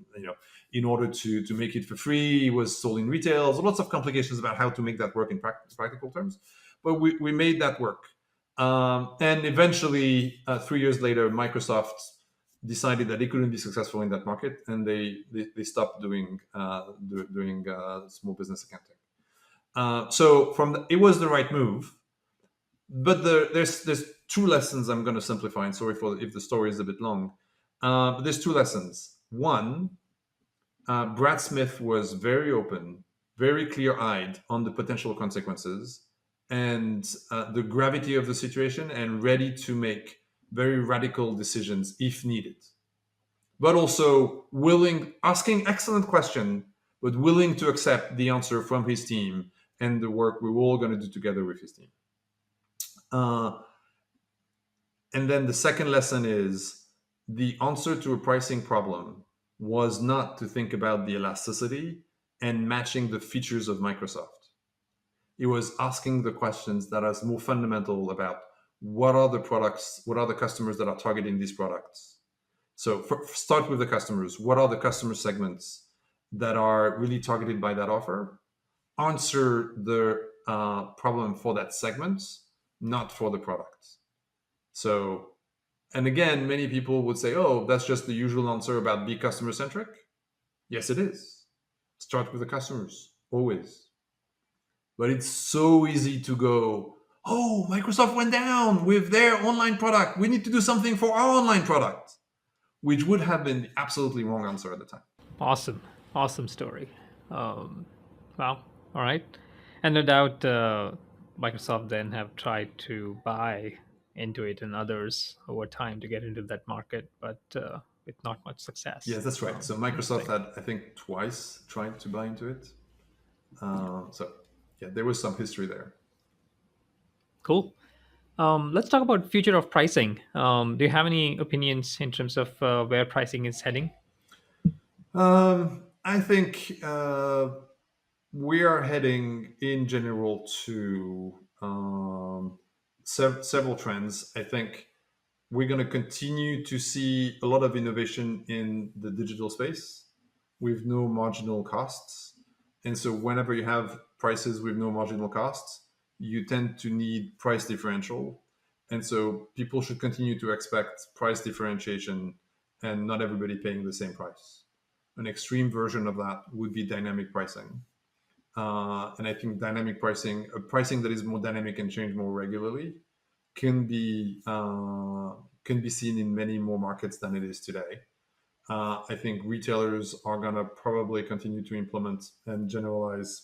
in order to make it for free, it was sold in retail. So lots of complications about how to make that work in practical terms. But we made that work. And eventually, 3 years later, Microsoft decided that they couldn't be successful in that market, and they stopped doing small business accounting. So it was the right move, but there's two lessons I'm going to simplify. And sorry if the story is a bit long. But there's two lessons. One, Brad Smith was very open, very clear-eyed on the potential consequences and the gravity of the situation, and ready to make very radical decisions if needed, but also asking excellent question, but willing to accept the answer from his team and the work we're all going to do together with his team. And then the second lesson is the answer to a pricing problem was not to think about the elasticity and matching the features of Microsoft. It was asking the questions that are more fundamental about what are the products, what are the customers that are targeting these products. So start with the customers. What are the customer segments that are really targeted by that offer? Answer the problem for that segment, not for the product. So, and again, many people would say, oh, that's just the usual answer about be customer centric. Yes, it is. Start with the customers, always. But it's so easy to go, oh, Microsoft went down with their online product. We need to do something for our online product, which would have been the absolutely wrong answer at the time. Awesome story. Wow. All right. And no doubt, Microsoft then have tried to buy Intuit and others over time to get into that market, but with not much success. Yes, that's right. So Microsoft had, I think, twice tried to buy into it. So yeah, there was some history there. Cool. Let's talk about future of pricing. Do you have any opinions in terms of where pricing is heading? I think we are heading in general to several trends. I think we're going to continue to see a lot of innovation in the digital space with no marginal costs. And so, whenever you have prices with no marginal costs, you tend to need price differential. And so, people should continue to expect price differentiation and not everybody paying the same price. An extreme version of that would be dynamic pricing. And I think dynamic pricing, pricing that is more dynamic and change more regularly, can be seen in many more markets than it is today. I think retailers are gonna probably continue to implement and generalize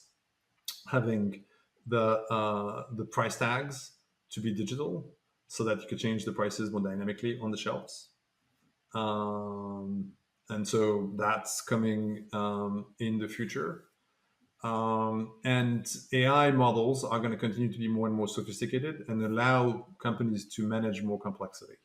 having the price tags to be digital, so that you could change the prices more dynamically on the shelves. Um, and so that's coming in the future. And AI models are going to continue to be more and more sophisticated and allow companies to manage more complexity.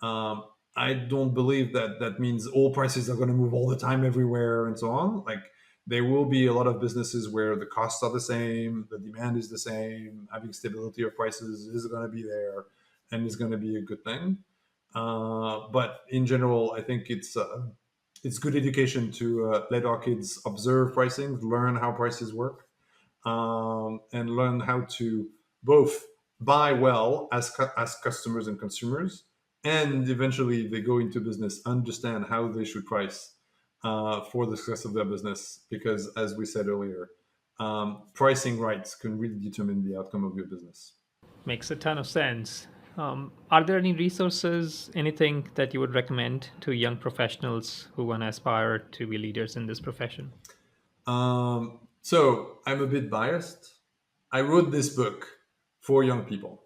Um, I don't believe that that means all prices are going to move all the time everywhere and so on. Like, there will be a lot of businesses where the costs are the same, the demand is the same, having stability of prices is going to be there, and is going to be a good thing. But in general, I think it's good education to let our kids observe pricing, learn how prices work, and learn how to both buy well as as customers and consumers, and eventually they go into business, understand how they should price for the success of their business. Because, as we said earlier, pricing rights can really determine the outcome of your business. Makes a ton of sense. Are there any resources, anything that you would recommend to young professionals who want to aspire to be leaders in this profession? So I'm a bit biased. I wrote this book for young people.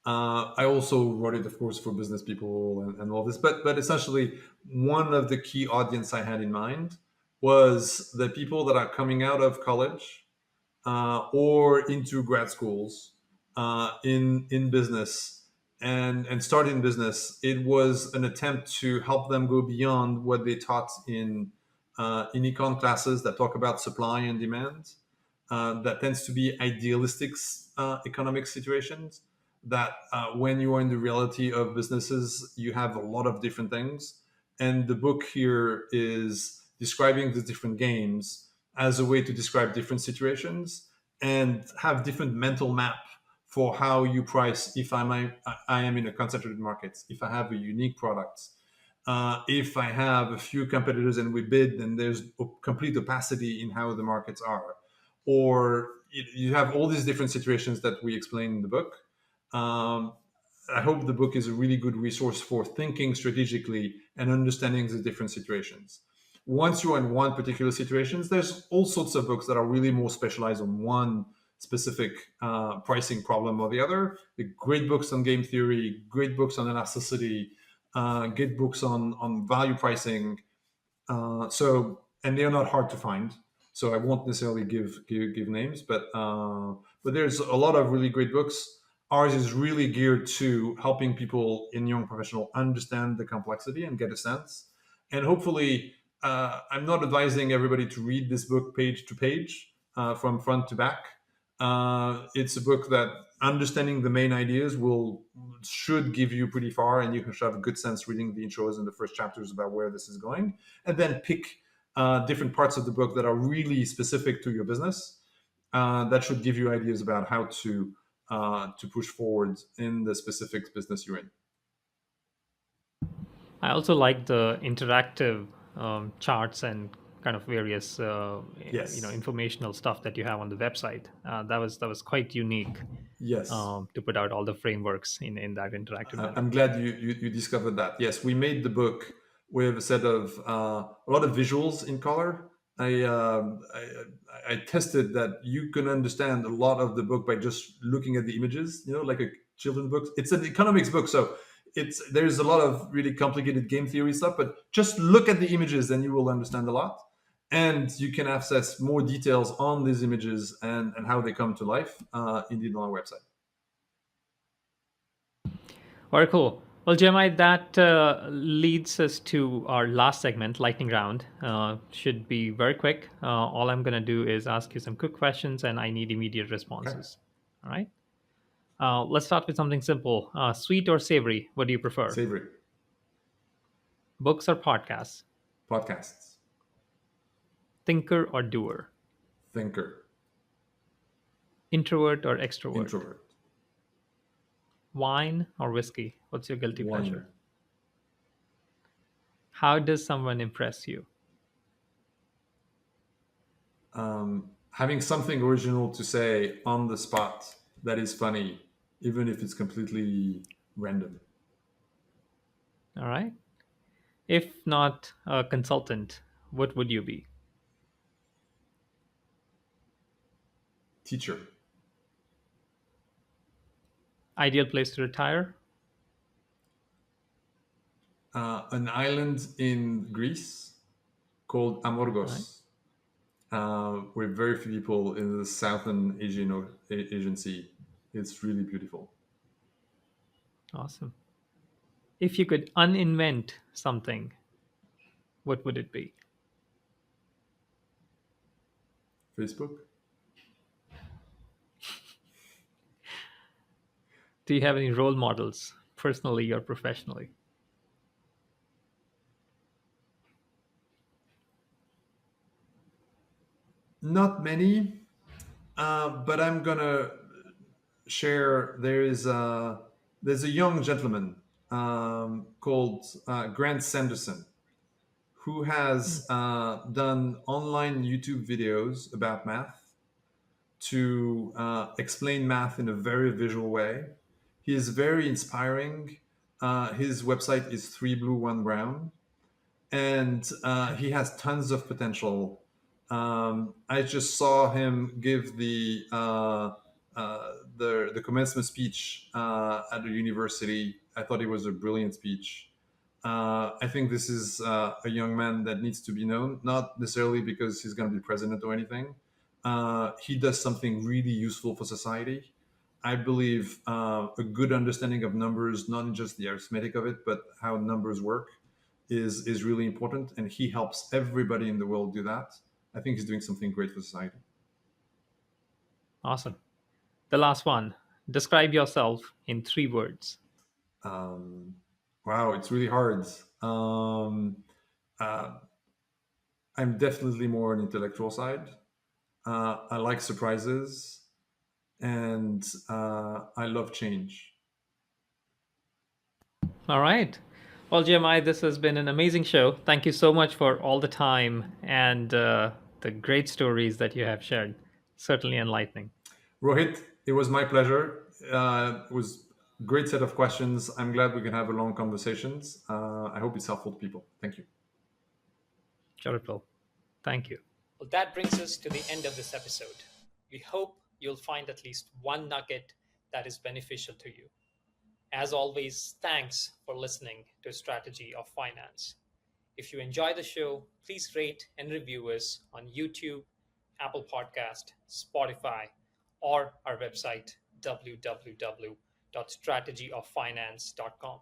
I also wrote it, of course, for business people and all this. But essentially, one of the key audience I had in mind was the people that are coming out of college or into grad schools in business, and start in business. It was an attempt to help them go beyond what they taught in econ classes that talk about supply and demand. That tends to be idealistic economic situations. That when you are in the reality of businesses, you have a lot of different things. And the book here is describing the different games as a way to describe different situations and have different mental map for how you price. If I am in a concentrated market, if I have a unique product, if I have a few competitors and we bid, and there's complete opacity in how the markets are, or you have all these different situations that we explain in the book. Um, I hope the book is a really good resource for thinking strategically and understanding the different situations. Once you're in one particular situations, there's all sorts of books that are really more specialized on one specific pricing problem or the other. The great books on game theory, great books on elasticity, great books on value pricing. And they're not hard to find. So I won't necessarily give names, but there's a lot of really great books. Ours is really geared to helping people in young professional understand the complexity and get a sense. And hopefully, I'm not advising everybody to read this book page to page, from front to back. It's a book that understanding the main ideas will should give you pretty far, and you should have a good sense reading the intros and the first chapters about where this is going, and then pick different parts of the book that are really specific to your business. That should give you ideas about how to push forward in the specific business you're in. I also like the interactive charts and kind of various Yes, informational stuff that you have on the website. That was quite unique yes. to put out all the frameworks in that interactive manner. I'm glad you discovered that. Yes, we made the book with a set of a lot of visuals in color. I tested that you can understand a lot of the book by just looking at the images. Like a children's book. It's an economics book, so there's a lot of really complicated game theory stuff. But just look at the images, and you will understand a lot. And you can access more details on these images and how they come to life, indeed, on our website. Very cool. Well, JMI, that leads us to our last segment, lightning round. Should be very quick. All I'm going to do is ask you some quick questions, and I need immediate Okay. responses. All right. Let's start with something simple. Sweet or savory? What do you prefer? Savory. Books or podcasts? Podcasts. Thinker or doer? Thinker. Introvert or extrovert? Introvert. Wine or whiskey? What's your guilty Wine. pleasure? How does someone impress you? Having something original to say on the spot that is funny, even if it's completely random. All right. If not a consultant, what would you be? Teacher. Ideal place to retire? An island in Greece called All right. Amorgos, with very few people in the southern Asian Sea. It's really beautiful. Awesome. If you could uninvent something, what would it be? Facebook? Do you have any role models, personally or professionally? Not many, but I'm gonna share. There's a young gentleman called Grant Sanderson who Hmm. has done online YouTube videos about math to explain math in a very visual way. He is very inspiring. His website is three blue, one brown, and he has tons of potential. I just saw him give the commencement speech at the university. I thought it was a brilliant speech. I think this is a young man that needs to be known, not necessarily because he's going to be president or anything. He does something really useful for society. I believe a good understanding of numbers, not just the arithmetic of it, but how numbers work, is really important, and he helps everybody in the world do that. I think he's doing something great for society. Awesome. The last one. Describe yourself in 3 words. Um, wow, it's really hard. Uh, I'm definitely more on the intellectual side. I like surprises, and I love change. All right. Well, GMI, this has been an amazing show. Thank you so much for all the time and the great stories that you have shared. Certainly enlightening. Rohit, it was my pleasure. It was a great set of questions. I'm glad we can have a long conversations. I hope it's helpful to people. Thank you. Sure, it will. Thank you. Well, that brings us to the end of this episode. We hope you'll find at least one nugget that is beneficial to you. As always, thanks for listening to Strategy of Finance. If you enjoy the show, please rate and review us on YouTube, Apple Podcast, Spotify, or our website www.strategyoffinance.com.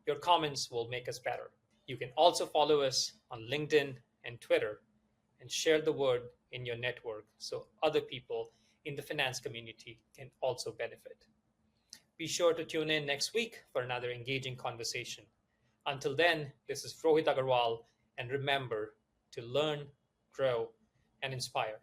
Your comments will make us better. You can also follow us on LinkedIn and Twitter and share the word in your network so other people in the finance community can also benefit. Be sure to tune in next week for another engaging conversation. Until then, this is Rohit Agarwal, and remember to learn, grow, and inspire.